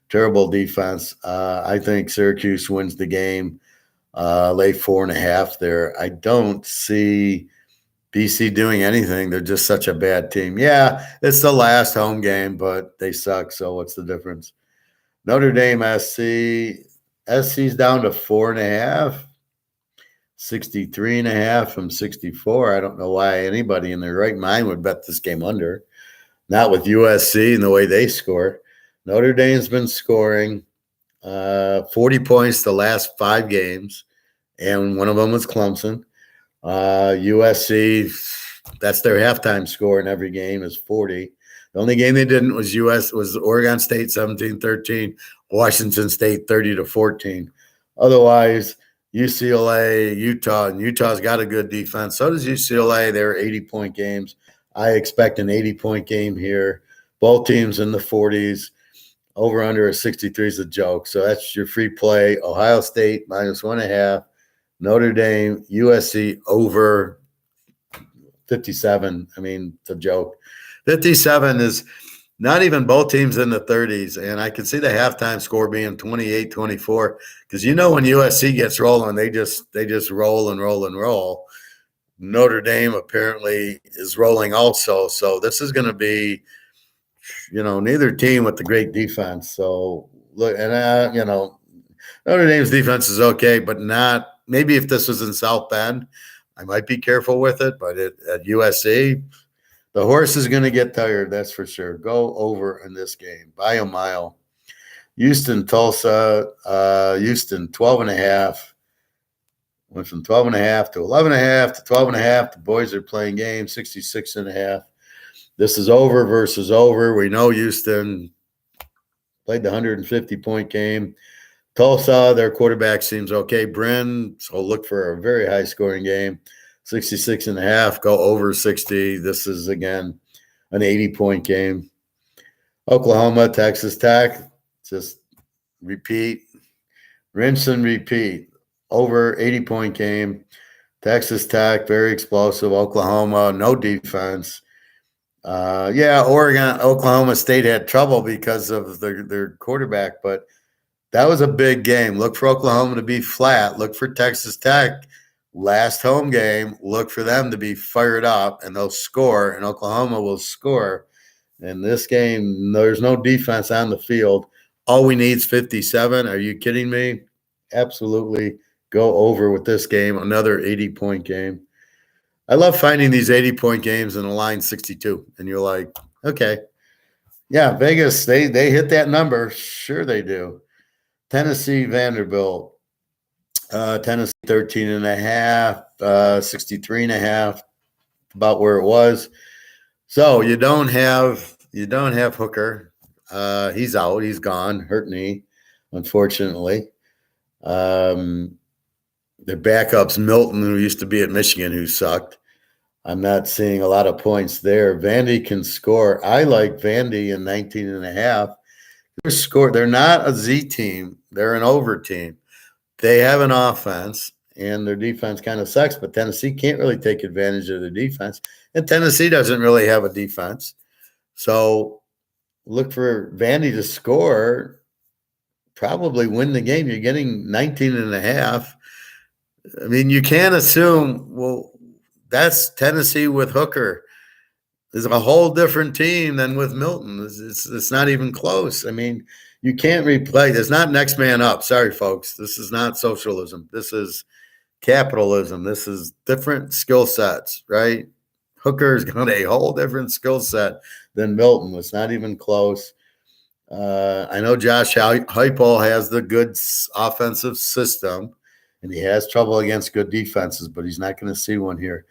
Terrible defense. I think Syracuse wins the game. Lay 4.5 there. I don't see BC doing anything. They're just such a bad team. Yeah, it's the last home game, but they suck. So what's the difference? Notre Dame SC. SC's down to 4.5. 63.5 from 64. I don't know why anybody in their right mind would bet this game under. Not with USC and the way they score. Notre Dame's been scoring 40 points the last 5 games, and one of them was Clemson. USC, that's their halftime score in every game is 40. The only game they didn't was Oregon State 17-13, Washington State 30-14. Otherwise, UCLA, Utah, and Utah's got a good defense. So does UCLA. They're 80-point games. I expect an 80-point game here. Both teams in the 40s. Over under a 63 is a joke. So that's your free play. Ohio State -1.5. Notre Dame, USC over 57. I mean, it's a joke. 57 is not even both teams in the 30s. And I can see the halftime score being 28-24. Because when USC gets rolling, they just roll and roll and roll. Notre Dame apparently is rolling also. So this is going to be neither team with the great defense. So look, and Notre Dame's defense is okay, but not. Maybe if this was in South Bend, I might be careful with it. But at USC, the horse is going to get tired. That's for sure. Go over in this game by a mile. Houston, Tulsa. Houston 12.5. Went from 12.5 to 11.5 to 12.5. The boys are playing game 66.5. This is over versus over. We know Houston played the 150-point game. Tulsa, their quarterback seems okay. Bryn, so look for a very high-scoring game. 66.5, go over 60. This is, again, an 80-point game. Oklahoma, Texas Tech, just repeat. Rinse and repeat. Over 80-point game. Texas Tech, very explosive. Oklahoma, no defense. Oklahoma State had trouble because of their quarterback, but that was a big game. Look for Oklahoma to be flat. Look for Texas Tech, last home game. Look for them to be fired up, and they'll score, and Oklahoma will score. In this game, there's no defense on the field. All we need is 57. Are you kidding me? Absolutely go over with this game, another 80-point game. I love finding these 80-point games in a line 62, and you're like, okay. Yeah, Vegas, they hit that number. Sure they do. Tennessee, Vanderbilt. Tennessee 13.5, 63.5, about where it was. So you don't have Hooker. He's out. He's gone. Hurt knee, unfortunately. The backups, Milton, who used to be at Michigan, who sucked. I'm not seeing a lot of points there. Vandy can score. I like Vandy in 19.5. They're not a Z team. They're an over team. They have an offense, and their defense kind of sucks, but Tennessee can't really take advantage of their defense. And Tennessee doesn't really have a defense. So look for Vandy to score, probably win the game. You're getting 19.5. I mean, you can't assume, well, that's Tennessee with Hooker. There's a whole different team than with Milton. It's not even close. I mean, you can't replay. There's not next man up. Sorry, folks. This is not socialism. This is capitalism. This is different skill sets, right? Hooker's got a whole different skill set than Milton. It's not even close. I know Josh Heupel has the good offensive system, and he has trouble against good defenses, but he's not going to see one here.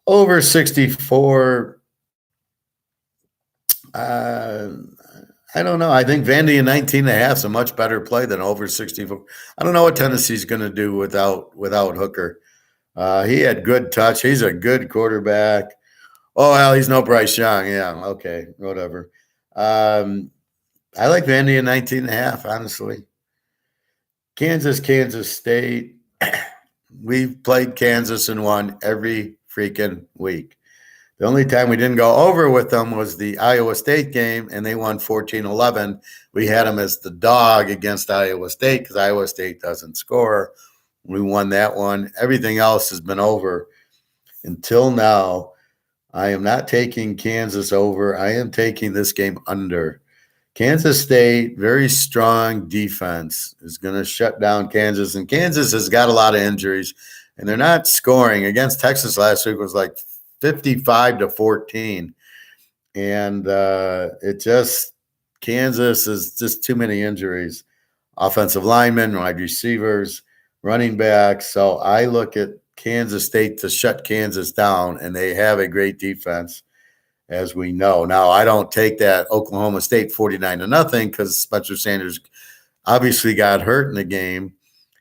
Over 64, I don't know. I think Vandy in 19.5 is a much better play than over 64. I don't know what Tennessee's going to do without Hooker. He had good touch. He's a good quarterback. Oh, well, he's no Bryce Young. Yeah, okay, whatever. I like Vandy at 19.5, honestly. Kansas State. We've played Kansas and won every freaking week. The only time we didn't go over with them was the Iowa State game, and they won 14-11. We had them as the dog against Iowa State because Iowa State doesn't score. We won that one. Everything else has been over until now. I am not taking Kansas over. I am taking this game under. Kansas State, very strong defense, is going to shut down Kansas. And Kansas has got a lot of injuries, and they're not scoring. Against Texas last week was like 55-14. And Kansas is just too many injuries. Offensive linemen, wide receivers, running backs. So I look at Kansas State to shut Kansas down, and they have a great defense, as we know. Now, I don't take that Oklahoma State 49-0 because Spencer Sanders obviously got hurt in the game.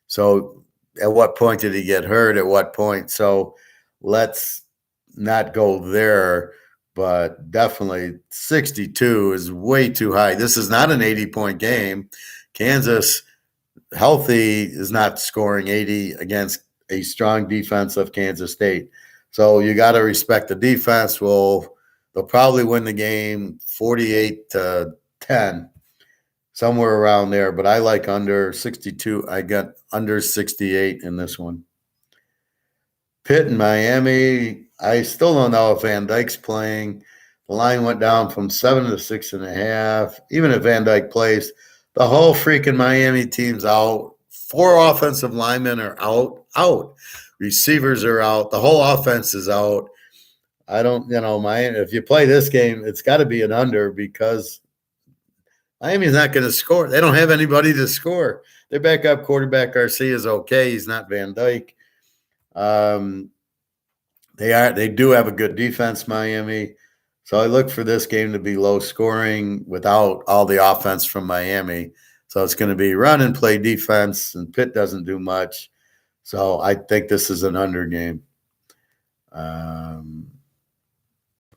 So at what point did he get hurt? At what point? So let's not go there, but definitely 62 is way too high. This is not an 80-point game. Kansas, healthy, is not scoring 80 against a strong defense of Kansas State. So you got to respect the defense. They'll probably win the game 48-10, somewhere around there. But I like under 62. I got under 68 in this one. Pitt and Miami, I still don't know if Van Dyke's playing. The line went down from 7 to 6.5. Even if Van Dyke plays, the whole freaking Miami team's out. 4 offensive linemen are out. Receivers are out. The whole offense is out. I don't, Miami, if you play this game, it's got to be an under because Miami's not going to score. They don't have anybody to score. Their backup quarterback, Garcia, is okay. He's not Van Dyke. They do have a good defense, Miami. So I look for this game to be low scoring without all the offense from Miami. So it's going to be run and play defense, and Pitt doesn't do much. So I think this is an under game.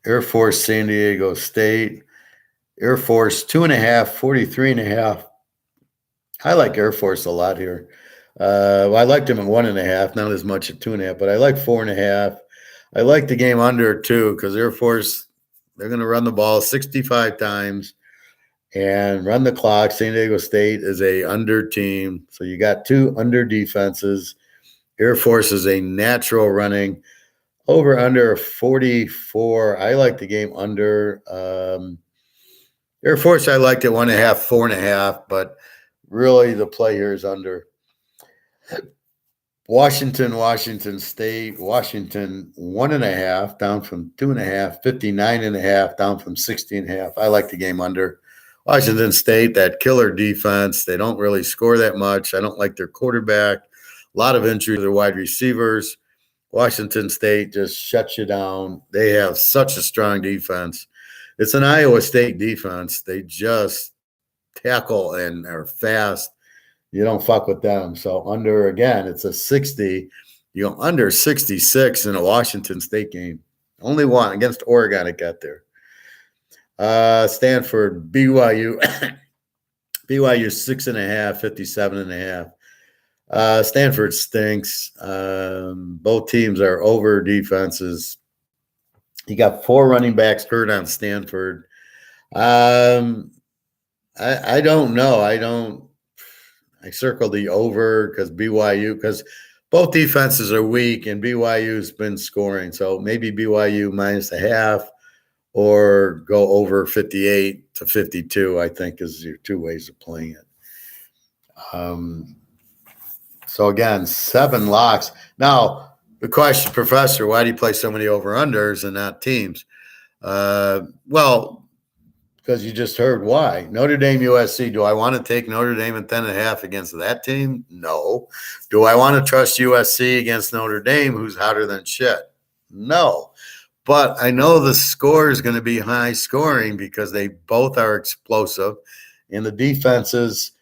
Air Force, San Diego State. Air Force, 2.5, 43.5. I like Air Force a lot here. I liked them at 1.5, not as much at 2.5, but I like 4.5. I like the game under too because Air Force, they're going to run the ball 65 times and run the clock. San Diego State is a under team, so you got 2 under defenses. Air Force is a natural running. Over under 44. I like the game under. Air Force, I liked it 1.5, 4.5, but really the play here is under. Washington State. Washington 1.5 down from 2.5, 59.5 down from 60.5. I like the game under. Washington State, that killer defense. They don't really score that much. I don't like their quarterback. A lot of injuries to their wide receivers. Washington State just shuts you down. They have such a strong defense. It's an Iowa State defense. They just tackle and are fast. You don't fuck with them. So under, again, it's a 60. You go under 66 in a Washington State game. Only one against Oregon it got there. Stanford, BYU. BYU 6.5, 57.5. Stanford stinks. Both teams are over defenses. You got 4 running backs hurt on Stanford. I don't know. I circled the over because both defenses are weak and BYU's been scoring. So maybe BYU -0.5 or go over 58-52, I think is your 2 ways of playing it. So again, 7 locks. Now, the question, Professor, why do you play so many over-unders and not teams? Well, because you just heard why. Notre Dame, USC. Do I want to take Notre Dame at 10.5 against that team? No. Do I want to trust USC against Notre Dame, who's hotter than shit? No. But I know the score is going to be high scoring because they both are explosive. And the defenses,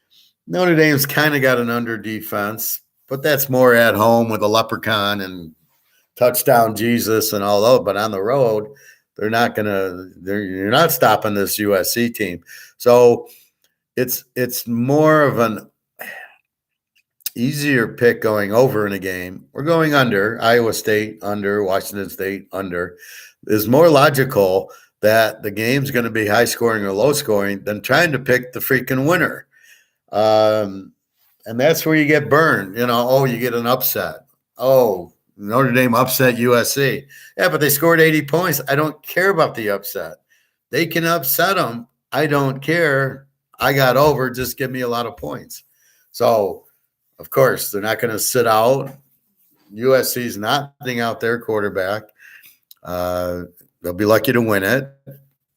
Notre Dame's kind of got an under defense, but that's more at home with a leprechaun and touchdown Jesus and all that. But on the road, They're not gonna. You're not stopping this USC team. So it's more of an easier pick going over in a game. We're going under. Iowa State under, Washington State under is more logical that the game's going to be high scoring or low scoring than trying to pick the freaking winner. And that's where you get burned. You get an upset. Oh, Notre Dame upset USC. Yeah, but they scored 80 points. I don't care about the upset. They can upset them. I don't care. I got over. Just give me a lot of points. So, of course, they're not going to sit out. USC's not putting out their quarterback. They'll be lucky to win it.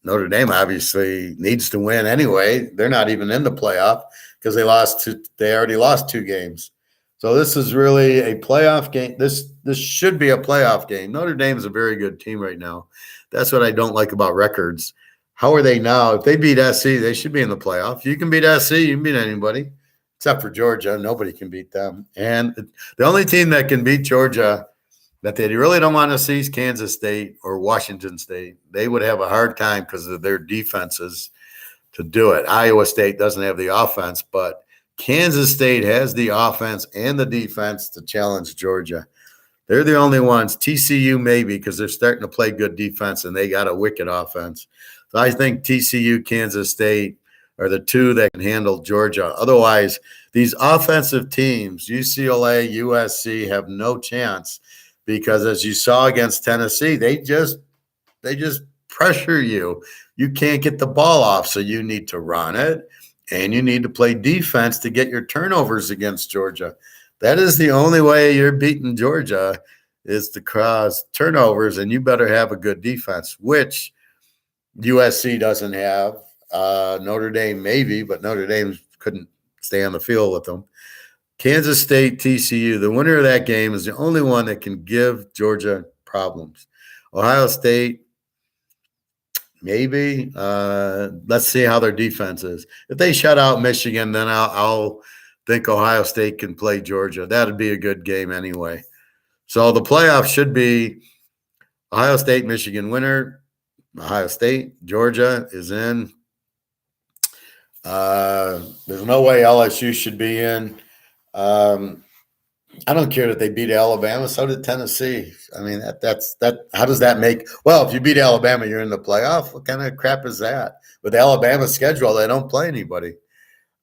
Notre Dame obviously needs to win anyway. They're not even in the playoff because they already lost 2 games. So this is really a playoff game. This should be a playoff game. Notre Dame is a very good team right now. That's what I don't like about records. How are they now? If they beat SC, they should be in the playoff. You can beat SC, you can beat anybody, except for Georgia. Nobody can beat them. And the only team that can beat Georgia that they really don't want to see is Kansas State or Washington State. They would have a hard time because of their defenses to do it. Iowa State doesn't have the offense, but Kansas State has the offense and the defense to challenge Georgia. They're the only ones. TCU maybe because they're starting to play good defense and they got a wicked offense. So I think TCU, Kansas State are the 2 that can handle Georgia. Otherwise, these offensive teams, UCLA, USC, have no chance because as you saw against Tennessee, they just pressure you. You can't get the ball off, so you need to run it, and you need to play defense to get your turnovers against Georgia. That is the only way you're beating Georgia is to cause turnovers, and you better have a good defense, which USC doesn't have. Notre Dame maybe, but Notre Dame couldn't stay on the field with them. Kansas State, TCU, the winner of that game is the only one that can give Georgia problems. Ohio State, maybe. Let's see how their defense is. If they shut out Michigan, then I'll think Ohio State can play Georgia. That would be a good game anyway. So the playoff should be Ohio State, Michigan winner. Ohio State, Georgia is in. There's no way LSU should be in. I don't care that they beat Alabama. So did Tennessee. I mean, that's. How does that make? Well, if you beat Alabama, you're in the playoff. What kind of crap is that? With Alabama's schedule, they don't play anybody.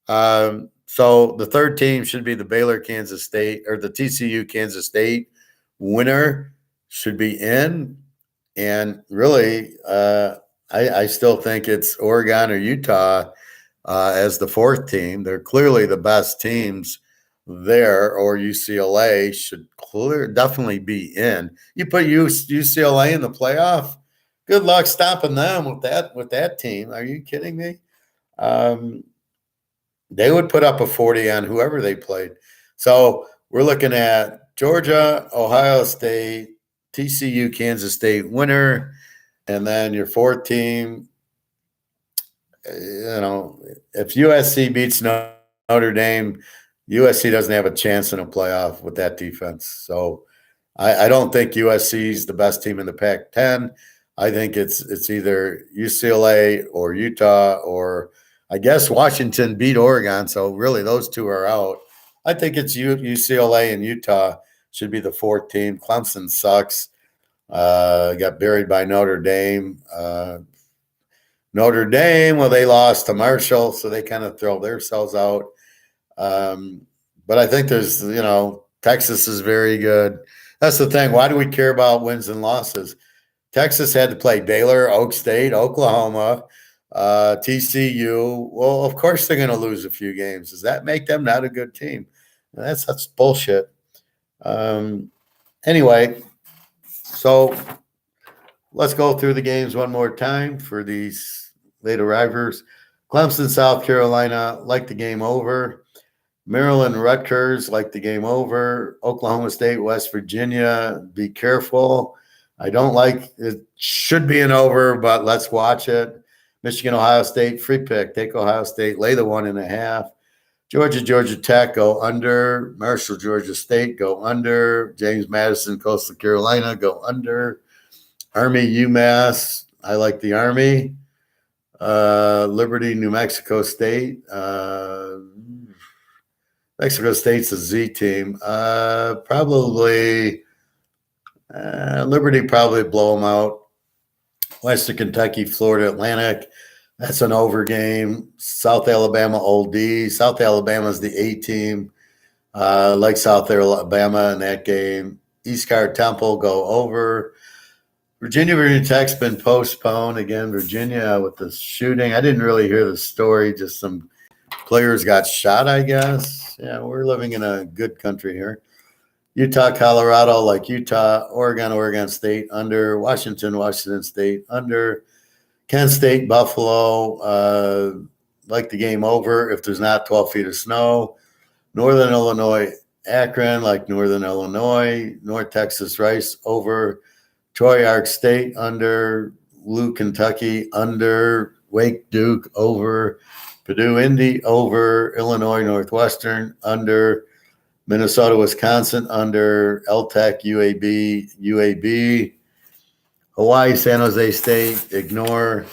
So the third team should be the Baylor, Kansas State, or the TCU, Kansas State winner should be in. And really, I still think it's Oregon or Utah as the fourth team. They're clearly the best teams there, or UCLA should definitely be in. You put UCLA in the playoff, good luck stopping them with that team. Are you kidding me? They would put up a 40 on whoever they played. So we're looking at Georgia, Ohio State, TCU, Kansas State winner, and then your fourth team. If USC beats Notre Dame, USC doesn't have a chance in a playoff with that defense. So I don't think USC is the best team in the Pac-10. I think it's either UCLA or Utah, or I guess Washington beat Oregon. So really those 2 are out. I think it's UCLA and Utah should be the fourth team. Clemson sucks. Got buried by Notre Dame. Notre Dame, well, they lost to Marshall, so they kind of throw themselves out. But I think there's, Texas is very good. That's the thing. Why do we care about wins and losses? Texas had to play Baylor, Oak State, Oklahoma, TCU. Well, of course they're going to lose a few games. Does that make them not a good team? That's bullshit. Anyway, so let's go through the games one more time for these late arrivers. Clemson, South Carolina, like the game over. Maryland, Rutgers, like the game over. Oklahoma State, West Virginia, be careful. I don't like it. Should be an over, but let's watch it. Michigan, Ohio State, free pick. Take Ohio State, lay the 1.5. Georgia Tech, go under. Marshall, Georgia State, go under. James Madison, Coastal Carolina, go under. Army, UMass. I like the Army. Liberty, New Mexico State. Mexico State's a Z team. Probably Liberty, probably blow them out. Western Kentucky, Florida Atlantic. That's an over game. South Alabama, Old D. South Alabama's the A team. Like South Alabama in that game. East Car Temple, go over. Virginia Tech's been postponed again. Virginia with the shooting. I didn't really hear the story. Just some players got shot, I guess. Yeah, we're living in a good country here. Utah, Colorado, like Utah. Oregon State, under. Washington State, under. Kent State, Buffalo. Like the game over if there's not 12 feet of snow. Northern Illinois, Akron, like Northern Illinois. North Texas, Rice, over. Troy, Ark State, under. Lou, Kentucky, under. Wake, Duke, over. Purdue, Indy, over. Illinois, Northwestern, under. Minnesota, Wisconsin, under. LTech, UAB. Hawaii, San Jose State, ignore.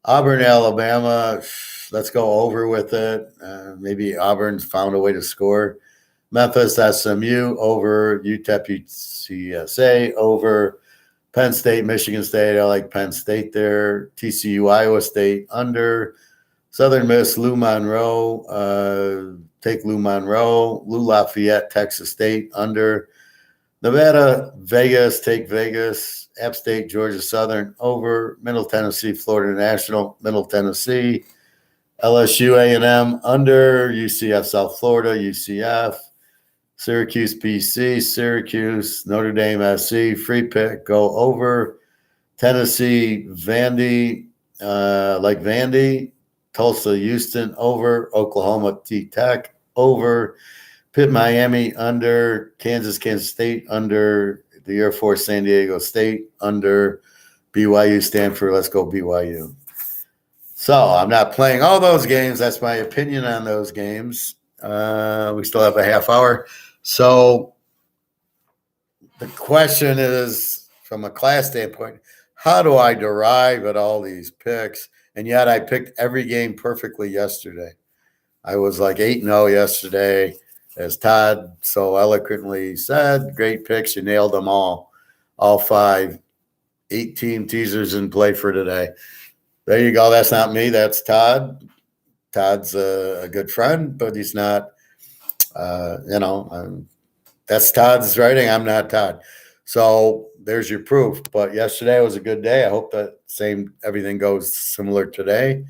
Auburn, Alabama, let's go over with it. Maybe Auburn's found a way to score. Memphis, SMU, over. UTEP, UCSA, over. Penn State, Michigan State, I like Penn State there. TCU, Iowa State, under. Southern Miss, Lou Monroe, take Lou Monroe. Lou Lafayette, Texas State, under. Nevada, Vegas, take Vegas. App State, Georgia Southern, over. Middle Tennessee, Florida National, Middle Tennessee. LSU, A&M, under. UCF, South Florida, UCF. Syracuse, BC, Syracuse. Notre Dame, SC, free pick, go over. Tennessee, Vandy, like Vandy. Tulsa, Houston, over. Oklahoma, T-Tech, over. Pitt, Miami, under. Kansas State, under. The Air Force, San Diego State, under. BYU, Stanford, let's go BYU. So I'm not playing all those games. That's my opinion on those games. We still have a half hour. So the question is, from a class standpoint, how do I derive at all these picks? And yet I picked every game perfectly yesterday. I was like 8-0 yesterday. As Todd so eloquently said, great picks. You nailed them all 5. 18 teasers in play for today. There you go. That's not me. That's Todd. Todd's a good friend, but he's not, that's Todd's writing. I'm not Todd. So there's your proof. But yesterday was a good day. I hope that everything goes similar today.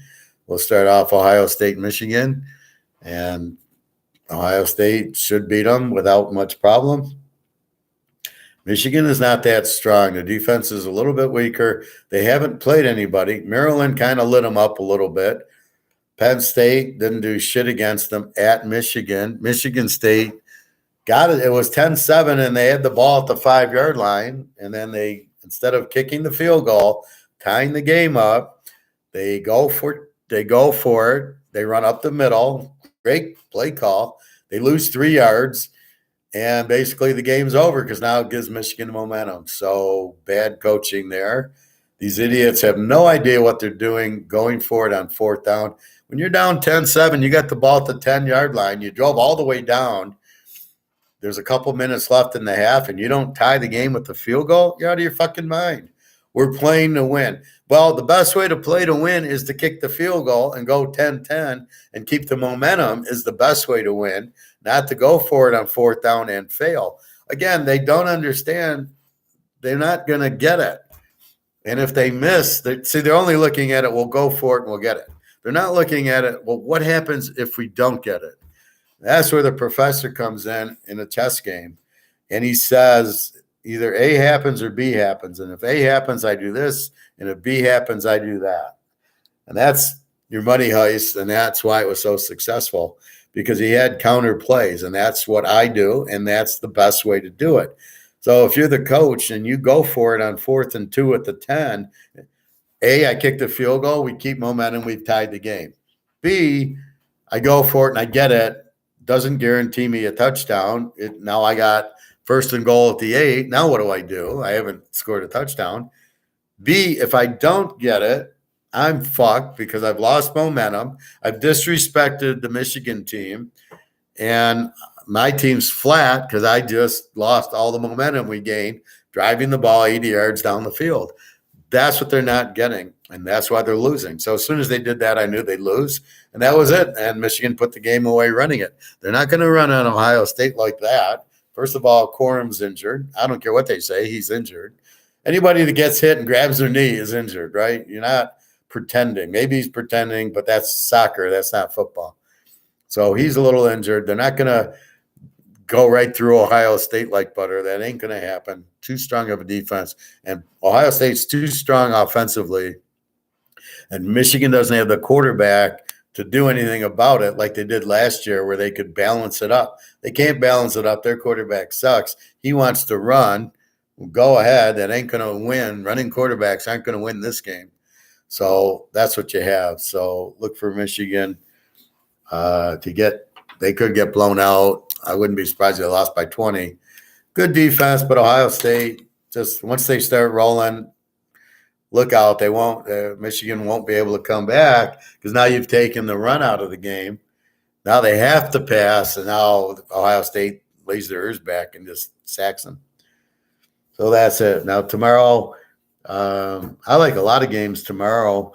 We'll start off Ohio State, Michigan, and Ohio State should beat them without much problem. Michigan is not that strong. The defense is a little bit weaker. They haven't played anybody. Maryland kind of lit them up a little bit. Penn State didn't do shit against them at Michigan. Michigan State got it. It was 10-7, and they had the ball at the 5-yard line. And then they, instead of kicking the field goal, tying the game up, they go for it. They run up the middle. Great play call. They lose 3 yards, and basically the game's over because now it gives Michigan momentum. So bad coaching there. These idiots have no idea what they're doing going for it on 4th down. When you're down 10-7, you got the ball at the 10-yard line. You drove all the way down. There's a couple minutes left in the half, and you don't tie the game with the field goal. You're out of your fucking mind. We're playing to win. Well, the best way to play to win is to kick the field goal and go 10-10 and keep the momentum is the best way to win, not to go for it on 4th down and fail. Again, they don't understand. They're not going to get it. And if they miss, they're only looking at it, we'll go for it and we'll get it. They're not looking at it, well, what happens if we don't get it? That's where the professor comes in a chess game, and he says either A happens or B happens. And if A happens, I do this. And if B happens, I do that. And that's your money heist, and that's why it was so successful, because he had counter plays, and that's what I do, and that's the best way to do it. So if you're the coach and you go for it on 4th and 2 at the 10, A, I kick the field goal, we keep momentum, we've tied the game. B, I go for it and I get it. Doesn't guarantee me a touchdown. Now I got 1st and goal at the 8. Now what do? I haven't scored a touchdown. B, if I don't get it, I'm fucked because I've lost momentum. I've disrespected the Michigan team, and my team's flat because I just lost all the momentum we gained driving the ball 80 yards down the field. That's what they're not getting, and that's why they're losing. So as soon as they did that, I knew they'd lose, and that was it. And Michigan put the game away running it. They're not going to run on Ohio State like that. First of all, Corum's injured. I don't care what they say. He's injured. Anybody that gets hit and grabs their knee is injured, right? You're not pretending. Maybe he's pretending, but that's soccer. That's not football. So he's a little injured. They're not going to go right through Ohio State like butter. That ain't going to happen. Too strong of a defense. And Ohio State's too strong offensively. And Michigan doesn't have the quarterback to do anything about it like they did last year where they could balance it up. They can't balance it up. Their quarterback sucks. He wants to run. Go ahead. That ain't going to win. Running quarterbacks aren't going to win this game. So that's what you have. So look for Michigan to get – they could get blown out. I wouldn't be surprised if they lost by 20. Good defense, but Ohio State, just once they start rolling, look out. They won't Michigan won't be able to come back because now you've taken the run out of the game. Now they have to pass, and now Ohio State lays their ears back and just sacks them. So that's it. Now tomorrow, I like a lot of games tomorrow.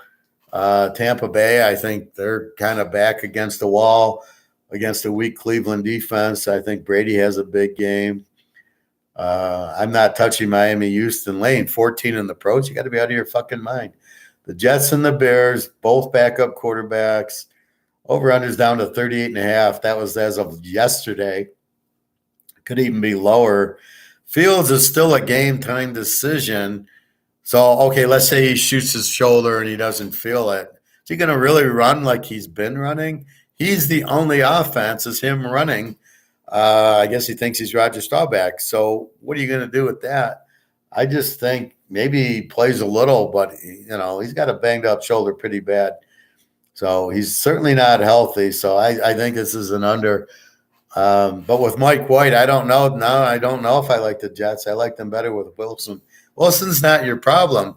Tampa Bay, I think they're kind of back against the wall against a weak Cleveland defense. I think Brady has a big game. I'm not touching Miami, Houston lane. 14 in the pros. You got to be out of your fucking mind. The Jets and the Bears, both backup quarterbacks. Over-under's down to 38.5. That was as of yesterday. Could even be lower. Fields is still a game-time decision. So, okay, let's say he shoots his shoulder and he doesn't feel it. Is he going to really run like he's been running? He's the only offense is him running. I guess he thinks he's Roger Staubach. So what are you going to do with that? I just think maybe he plays a little, but, he's got a banged-up shoulder pretty bad. So he's certainly not healthy. So I think this is an under. But with Mike White, I don't know. No, I don't know if I like the Jets. I like them better with Wilson. Wilson's not your problem.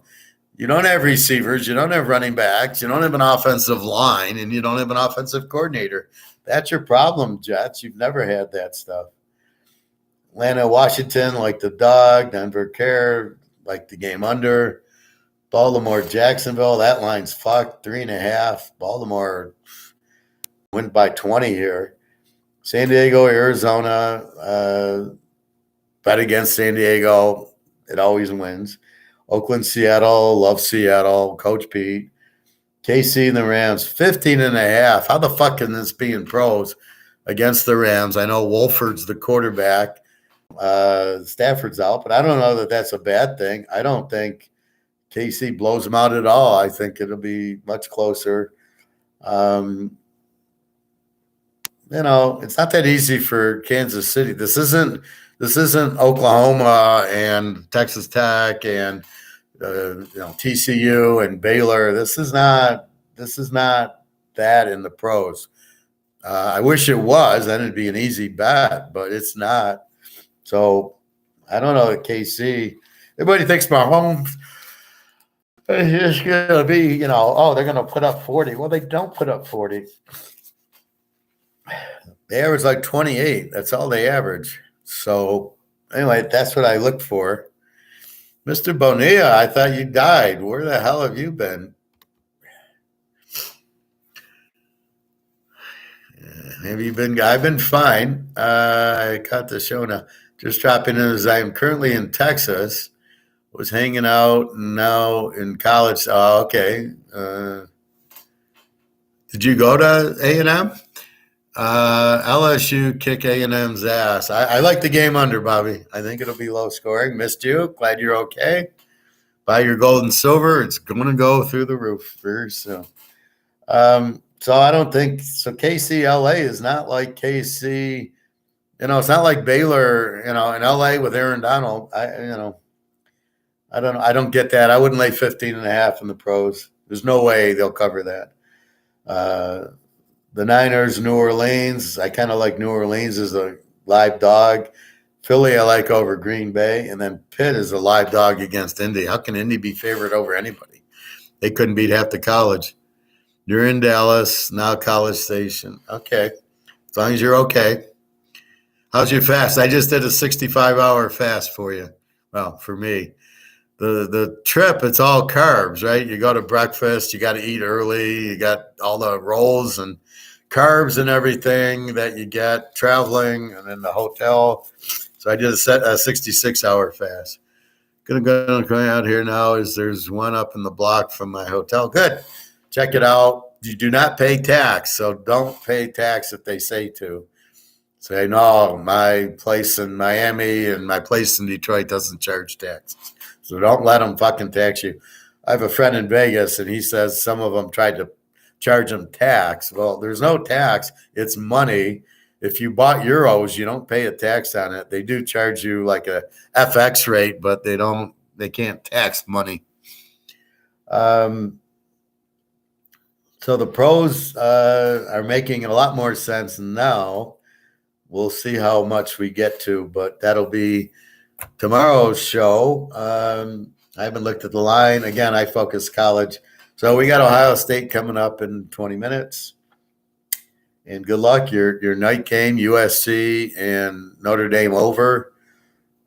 You don't have receivers. You don't have running backs. You don't have an offensive line, and you don't have an offensive coordinator. That's your problem, Jets. You've never had that stuff. Atlanta, Washington, like the dog. Denver, Care, like the game under. Baltimore, Jacksonville, that line's fucked. 3.5. Baltimore went by 20 here. San Diego, Arizona, bet against San Diego. It always wins. Oakland, Seattle, love Seattle, Coach Pete. KC and the Rams, 15.5. How the fuck can this be in pros against the Rams? I know Wolford's the quarterback. Stafford's out, but I don't know that that's a bad thing. I don't think KC blows them out at all. I think it'll be much closer. It's not that easy for Kansas City. This isn't Oklahoma and Texas Tech and TCU and Baylor. This is not that in the pros. I wish it was. Then it'd be an easy bet, but it's not. So I don't know. KC. Everybody thinks Mahomes is going to be, they're going to put up 40. Well, they don't put up 40. They average like 28. That's all they average. So anyway, that's what I look for. Mr. Bonilla, I thought you died. Where the hell have you been? Have you been? I've been fine. I caught the show now. Just dropping in as I am currently in Texas. Was hanging out now in college. Oh, okay. Did you go to A&M? LSU kick A&M's ass. I like the game under, Bobby. I think it'll be low scoring. Missed you. Glad you're okay. Buy your gold and silver. It's going to go through the roof very soon. So I don't think so. KC LA is not like KC. It's not like Baylor. In LA with Aaron Donald. I don't know. I don't get that. I wouldn't lay 15.5 in the pros. There's no way they'll cover that. The Niners, New Orleans. I kind of like New Orleans as a live dog. Philly I like over Green Bay, and then Pitt is a live dog against Indy. How can Indy be favored over anybody? They couldn't beat half the college. You're in Dallas, now College Station. Okay. As long as you're okay. How's your fast? I just did a 65-hour fast for you. Well, for me. The trip, it's all carbs, right? You go to breakfast, you got to eat early, you got all the rolls and carbs and everything that you get traveling and in the hotel. So I did a 66-hour fast. Gonna go out here now. There's one up in the block from my hotel. Good. Check it out. You do not pay tax, so don't pay tax if they say to. Say, no, my place in Miami and my place in Detroit doesn't charge taxes. So don't let them fucking tax you. I have a friend in Vegas, and he says some of them tried to charge him tax. Well, there's no tax. It's money. If you bought euros, you don't pay a tax on it. They do charge you like a FX rate, but they can't tax money. So the pros are making a lot more sense now. We'll see how much we get to, but that'll be tomorrow's show. I haven't looked at the line. Again, I focus college. So we got Ohio State coming up in 20 minutes. And good luck. Your night game, USC and Notre Dame over.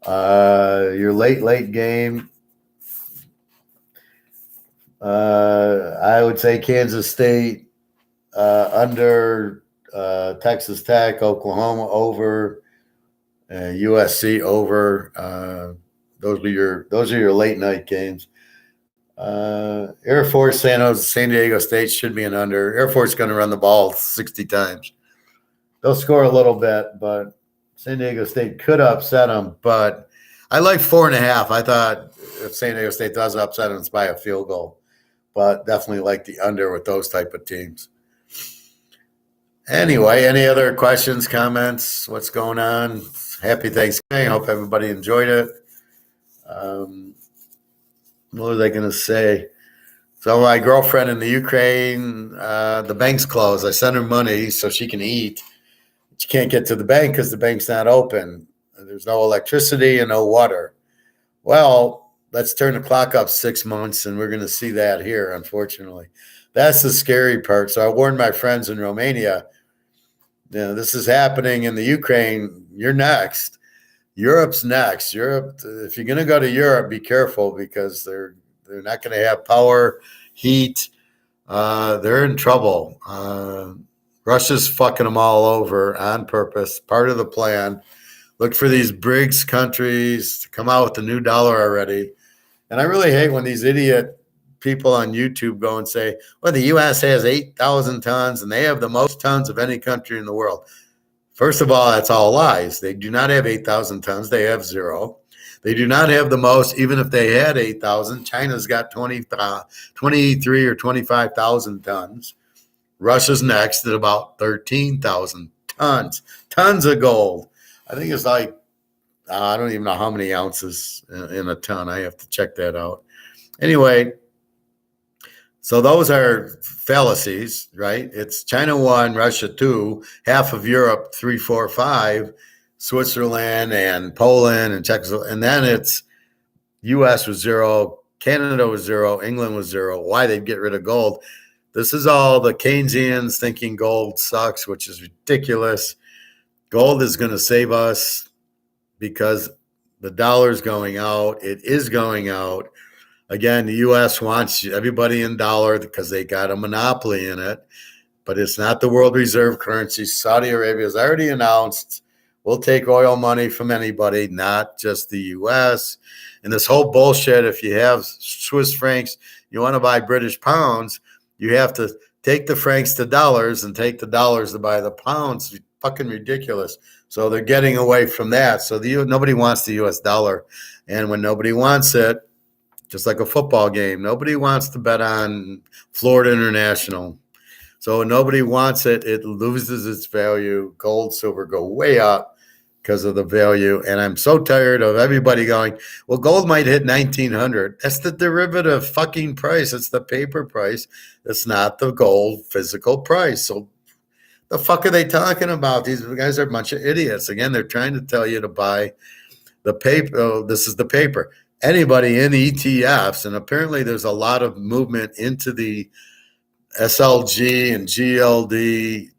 Your late game, I would say Kansas State under, Texas Tech, Oklahoma over, USC over. Those are your late night games. Air Force, San Diego State should be an under. Air Force is going to run the ball 60 times. They'll score a little bit, but San Diego State could upset them. But I like 4.5. I thought if San Diego State does upset them, it's by a field goal. But definitely like the under with those type of teams. Anyway, any other questions, comments? What's going on? Happy Thanksgiving. Hope everybody enjoyed it. What was I going to say? So my girlfriend in the Ukraine, the bank's closed. I sent her money so she can eat. She can't get to the bank because the bank's not open. There's no electricity and no water. Well, let's turn the clock up 6 months, and we're going to see that here, unfortunately. That's the scary part. So I warned my friends in Romania, this is happening in the Ukraine. You're next. Europe's next. Europe, if you're going to go to Europe, be careful because they're not going to have power, heat. They're in trouble. Russia's fucking them all over on purpose, part of the plan. Look for these BRICS countries to come out with the new dollar already. And I really hate when these idiot people on YouTube go and say, well, the U.S. has 8,000 tons and they have the most tons of any country in the world. First of all, that's all lies. They do not have 8,000 tons. They have 0. They do not have the most. Even if they had 8,000, China's got 23 or 25,000 tons. Russia's next at about 13,000 tons. Tons of gold. I think it's like, I don't even know how many ounces in a ton. I have to check that out. Anyway, so those are fallacies, right? It's China 1, Russia 2, half of Europe 3, 4, 5, Switzerland and Poland and Czechoslovakia. And then it's U.S. was 0, Canada was 0, England was 0. Why they'd get rid of gold? This is all the Keynesians thinking gold sucks, which is ridiculous. Gold is going to save us because the dollar's going out. It is going out. Again, the U.S. wants everybody in dollar because they got a monopoly in it, but it's not the world reserve currency. Saudi Arabia has already announced we'll take oil money from anybody, not just the U.S. And this whole bullshit, if you have Swiss francs, you want to buy British pounds, you have to take the francs to dollars and take the dollars to buy the pounds. It's fucking ridiculous. So they're getting away from that. So nobody wants the U.S. dollar. And when nobody wants it, just like a football game, nobody wants to bet on Florida International. So when nobody wants it, it loses its value. Gold, silver go way up because of the value. And I'm so tired of everybody going, well, gold might hit 1,900. That's the derivative fucking price. It's the paper price. It's not the gold physical price. So The fuck are they talking about? These guys are a bunch of idiots. Again, they're trying to tell you to buy the paper. Oh, this is the paper. Anybody in ETFs, and apparently there's a lot of movement into the SLG and GLD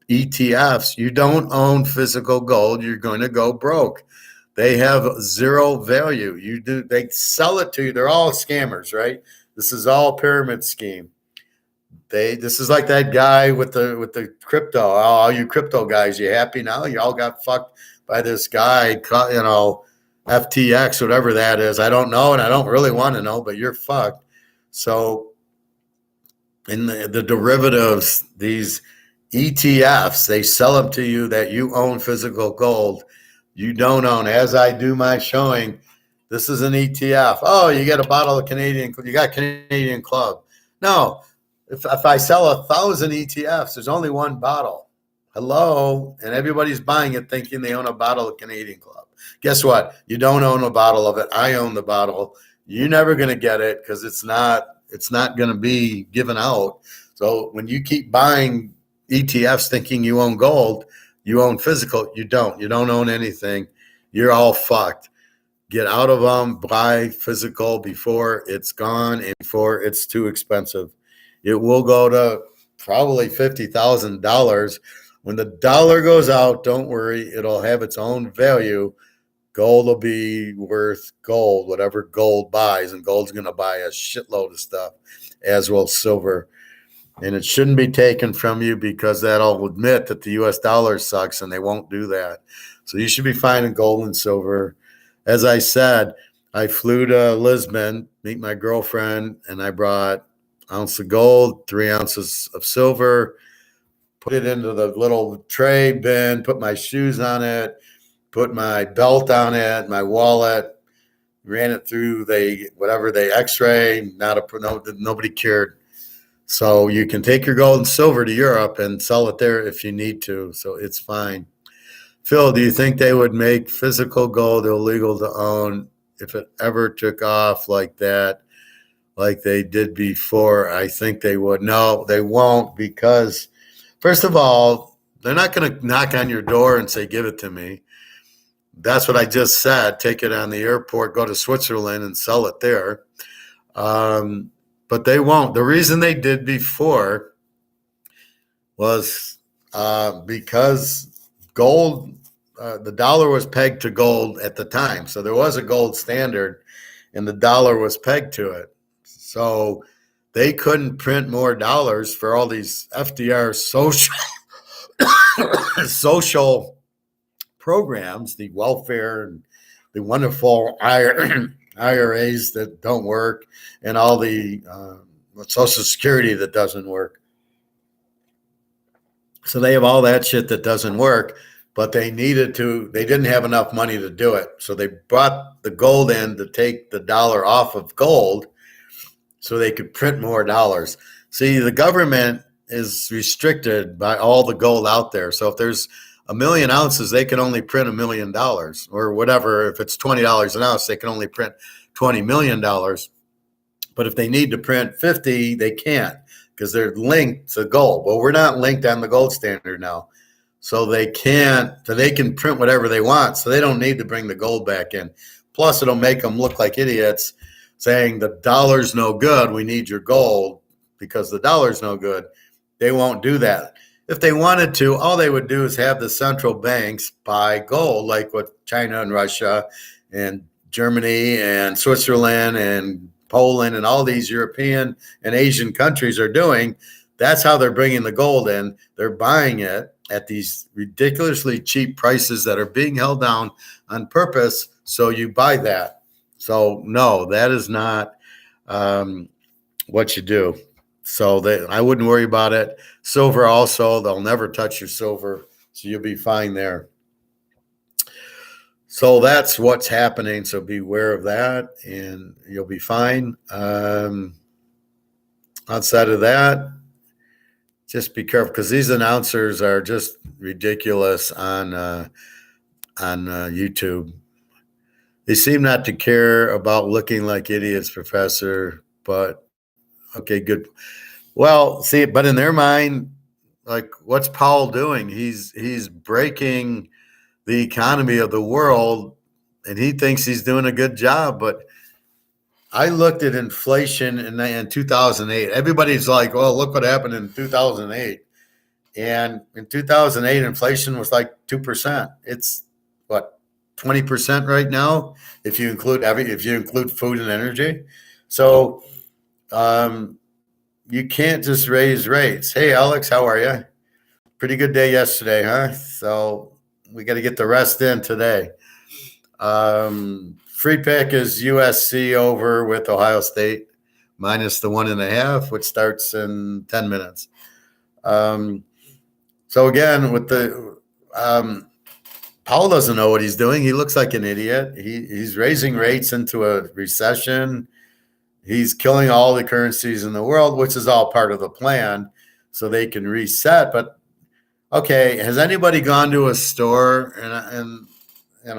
ETFs. You don't own physical gold, you're going to go broke. They have zero value. You do, they sell it to you. They're all scammers, right? This is all pyramid scheme. This is like that guy with the crypto. Oh, all you crypto guys, you happy now? You all got fucked by this guy, FTX, whatever that is. I don't know, and I don't really want to know, but you're fucked. So in the derivatives, these ETFs, they sell them to you that you own physical gold. You don't own. As I do my showing, this is an ETF. Oh, you get a bottle of Canadian. You got Canadian Club. No, if I sell 1,000 ETFs, there's only one bottle. Hello, and everybody's buying it thinking they own a bottle of Canadian Club. Guess what? You don't own a bottle of it. I own the bottle. You're never going to get it because it's not going to be given out. So when you keep buying ETFs thinking you own gold, you own physical, you don't own anything. You're all fucked. Get out of them, buy physical before it's gone and before it's too expensive. It will go to probably $50,000. When the dollar goes out, don't worry, it'll have its own value. Gold will be worth gold, whatever gold buys, and gold's going to buy a shitload of stuff, as will silver. And it shouldn't be taken from you because that'll admit that the U.S. dollar sucks, and they won't do that. So you should be finding gold and silver. As I said, I flew to Lisbon, meet my girlfriend, and I brought an ounce of gold, 3 ounces of silver, put it into the little tray bin, put my shoes on it, put my belt on it, my wallet, ran it through the X-ray. Nobody cared. So you can take your gold and silver to Europe and sell it there if you need to. So it's fine. Phil, do you think they would make physical gold illegal to own if it ever took off like that, like they did before? I think they would. No, they won't, because first of all, they're not going to knock on your door and say, give it to me. That's what I just said. Take it on the airport, go to Switzerland and sell it there. But they won't. The reason they did before was because gold, the dollar was pegged to gold at the time. So there was a gold standard and the dollar was pegged to it. So they couldn't print more dollars for all these FDR social programs, the welfare and the wonderful IRAs that don't work, and all the Social Security that doesn't work. So they have all that shit that doesn't work, but they didn't have enough money to do it. So they brought the gold in to take the dollar off of gold so they could print more dollars. See, the government is restricted by all the gold out there. So if there's 1 million ounces, they can only print $1 million or whatever. If it's $20 an ounce, they can only print $20 million. But if they need to print 50, they can't because they're linked to gold. Well, we're not linked on the gold standard now. So they can print whatever they want. So they don't need to bring the gold back in. Plus, it'll make them look like idiots saying the dollar's no good. We need your gold because the dollar's no good. They won't do that. If they wanted to, all they would do is have the central banks buy gold, like what China and Russia and Germany and Switzerland and Poland and all these European and Asian countries are doing. That's how they're bringing the gold in. They're buying it at these ridiculously cheap prices that are being held down on purpose. So you buy that. So no, that is not what you do. So I wouldn't worry about it. Silver also, they'll never touch your silver. So you'll be fine there. So that's what's happening. So beware of that and you'll be fine. Outside of that, just be careful because these announcers are just ridiculous on YouTube. They seem not to care about looking like idiots, Professor, but okay, good. Well, see, but in their mind, like, what's Powell doing? He's breaking the economy of the world, and he thinks he's doing a good job. But I looked at inflation in 2008. Everybody's like, well, look what happened in 2008. And in 2008, inflation was like 2%. It's what, 20% right now if you include food and energy. So you can't just raise rates. Hey, Alex, how are you? Pretty good day yesterday, huh? So we got to get the rest in today. Free pick is USC over with Ohio State minus the 1.5, which starts in 10 minutes. So again, with the Powell doesn't know what he's doing. He looks like an idiot. He's raising rates into a recession. He's killing all the currencies in the world, which is all part of the plan, so they can reset. But okay, has anybody gone to a store and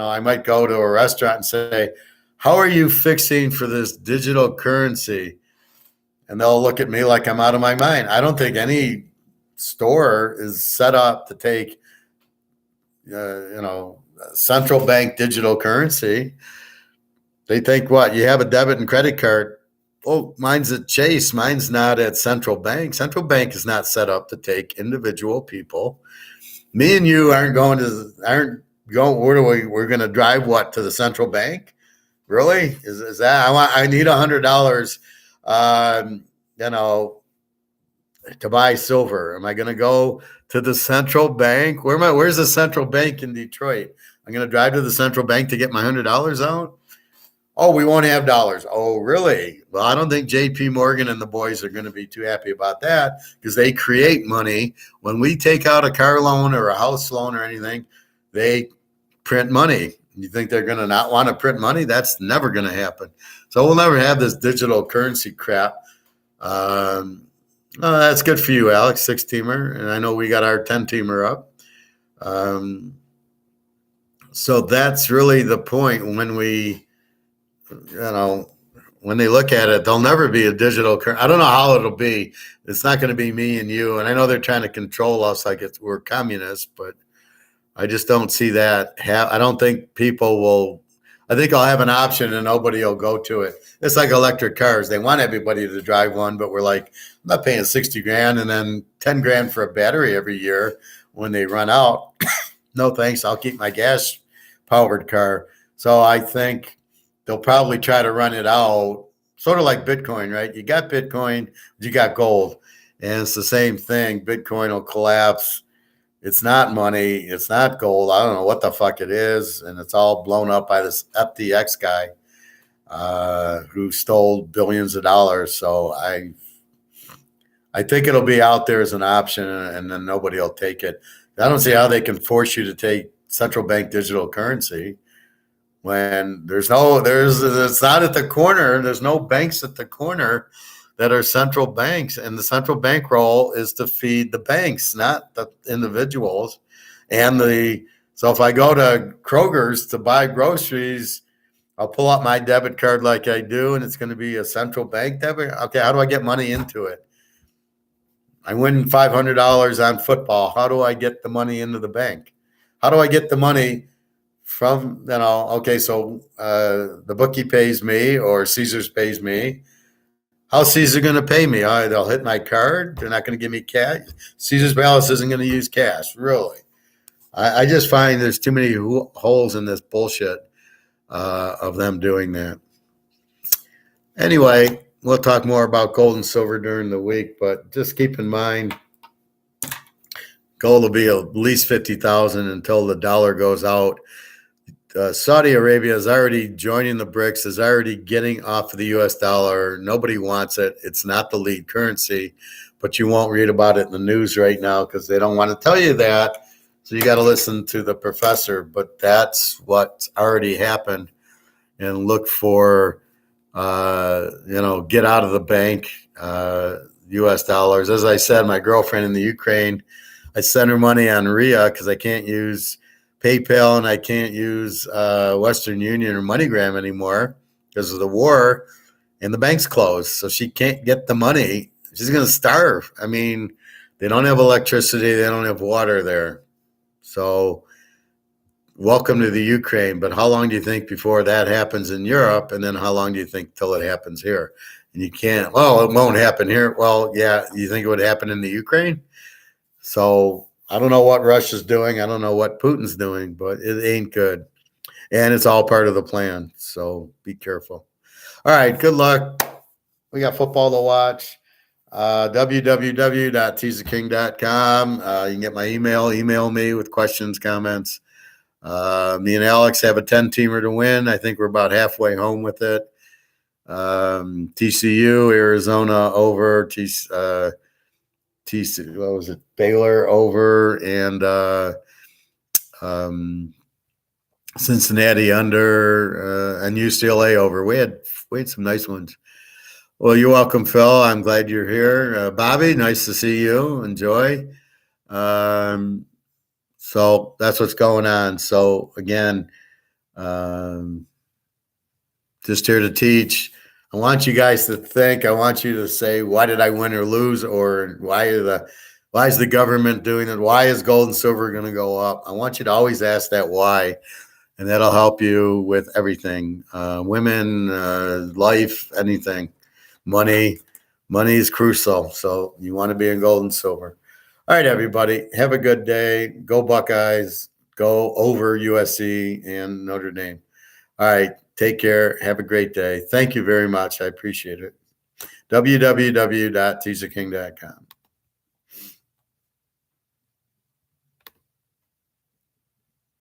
I might go to a restaurant and say, "How are you fixing for this digital currency?" And they'll look at me like I'm out of my mind. I don't think any store is set up to take, central bank digital currency. They think, what, you have a debit and credit card. Oh, mine's at Chase. Mine's not at Central Bank. Central Bank is not set up to take individual people. Me and you aren't going. Where do we're going to drive what to the Central Bank? Really? Is that I need $100? To buy silver. Am I going to go to the Central Bank? Where's the Central Bank in Detroit? I'm going to drive to the Central Bank to get my $100 out. Oh, we won't have dollars. Oh, really? Well, I don't think JP Morgan and the boys are going to be too happy about that, because they create money. When we take out a car loan or a house loan or anything, they print money. You think they're going to not want to print money? That's never going to happen. So we'll never have this digital currency crap. That's good for you, Alex, 6-teamer. And I know we got our 10-teamer up. So that's really the point. When when they look at it, there'll never be a digital currency. I don't know how it'll be. It's not going to be me and you. And I know they're trying to control us like we're communists, but I just don't see that. I don't think people will. I think I'll have an option and nobody will go to it. It's like electric cars. They want everybody to drive one, but we're like, I'm not paying $60,000 and then $10,000 for a battery every year when they run out. No thanks. I'll keep my gas powered car. So I think they'll probably try to run it out, sort of like Bitcoin, right? You got Bitcoin, you got gold, and it's the same thing. Bitcoin will collapse. It's not money. It's not gold. I don't know what the fuck it is. And it's all blown up by this FTX guy who stole billions of dollars. So I think it'll be out there as an option, and then nobody will take it. I don't see how they can force you to take central bank digital currency when it's not at the corner. There's no banks at the corner that are central banks, and the central bank role is to feed the banks, not the individuals. So if I go to Kroger's to buy groceries, I'll pull out my debit card like I do, and it's going to be a central bank debit. Okay, how do I get money into it? I win $500 on football. How do I get the money into the bank? How do I get the money from, okay, so the bookie pays me or Caesars pays me. How's Caesar going to pay me? They'll hit my card. They're not going to give me cash. Caesar's Palace isn't going to use cash. Really? I just find there's too many holes in this bullshit of them doing that. Anyway, we'll talk more about gold and silver during the week, but just keep in mind, gold will be at least 50,000 until the dollar goes out. Saudi Arabia is already joining the BRICS, is already getting off of the U.S. dollar. Nobody wants it. It's not the lead currency, but you won't read about it in the news right now because they don't want to tell you that. So you got to listen to the professor, but that's what's already happened. And look for, get out of the bank, U.S. dollars. As I said, my girlfriend in the Ukraine, I send her money on RIA because I can't use PayPal and I can't use Western Union or MoneyGram anymore because of the war, and the bank's closed. So she can't get the money. She's going to starve. I mean, They don't have electricity. They don't have water there. So welcome to the Ukraine. But how long do you think before that happens in Europe? And then how long do you think till it happens here? And you can't, well, it won't happen here. Well, yeah, you think it would happen in the Ukraine? So I don't know what Russia's doing. I don't know what Putin's doing, but it ain't good. And it's all part of the plan. So be careful. All right. Good luck. We got football to watch. www.teaserking.com. You can get my email. Email me with questions, comments. Me and Alex have a 10-teamer to win. I think we're about halfway home with it. TCU, Arizona over. What was it? Baylor over, and Cincinnati under, and UCLA over. We had some nice ones. Well, you're welcome, Phil. I'm glad you're here. Bobby, nice to see you. Enjoy. So that's what's going on. So again, just here to teach. I want you guys to think. I want you to say, why did I win or lose? Or why is the government doing it? Why is gold and silver going to go up? I want you to always ask that why. And that'll help you with everything. Women, life, anything. Money is crucial. So you want to be in gold and silver. All right, everybody. Have a good day. Go Buckeyes. Go over USC and Notre Dame. All right. Take care. Have a great day. Thank you very much. I appreciate it. www.teaserking.com.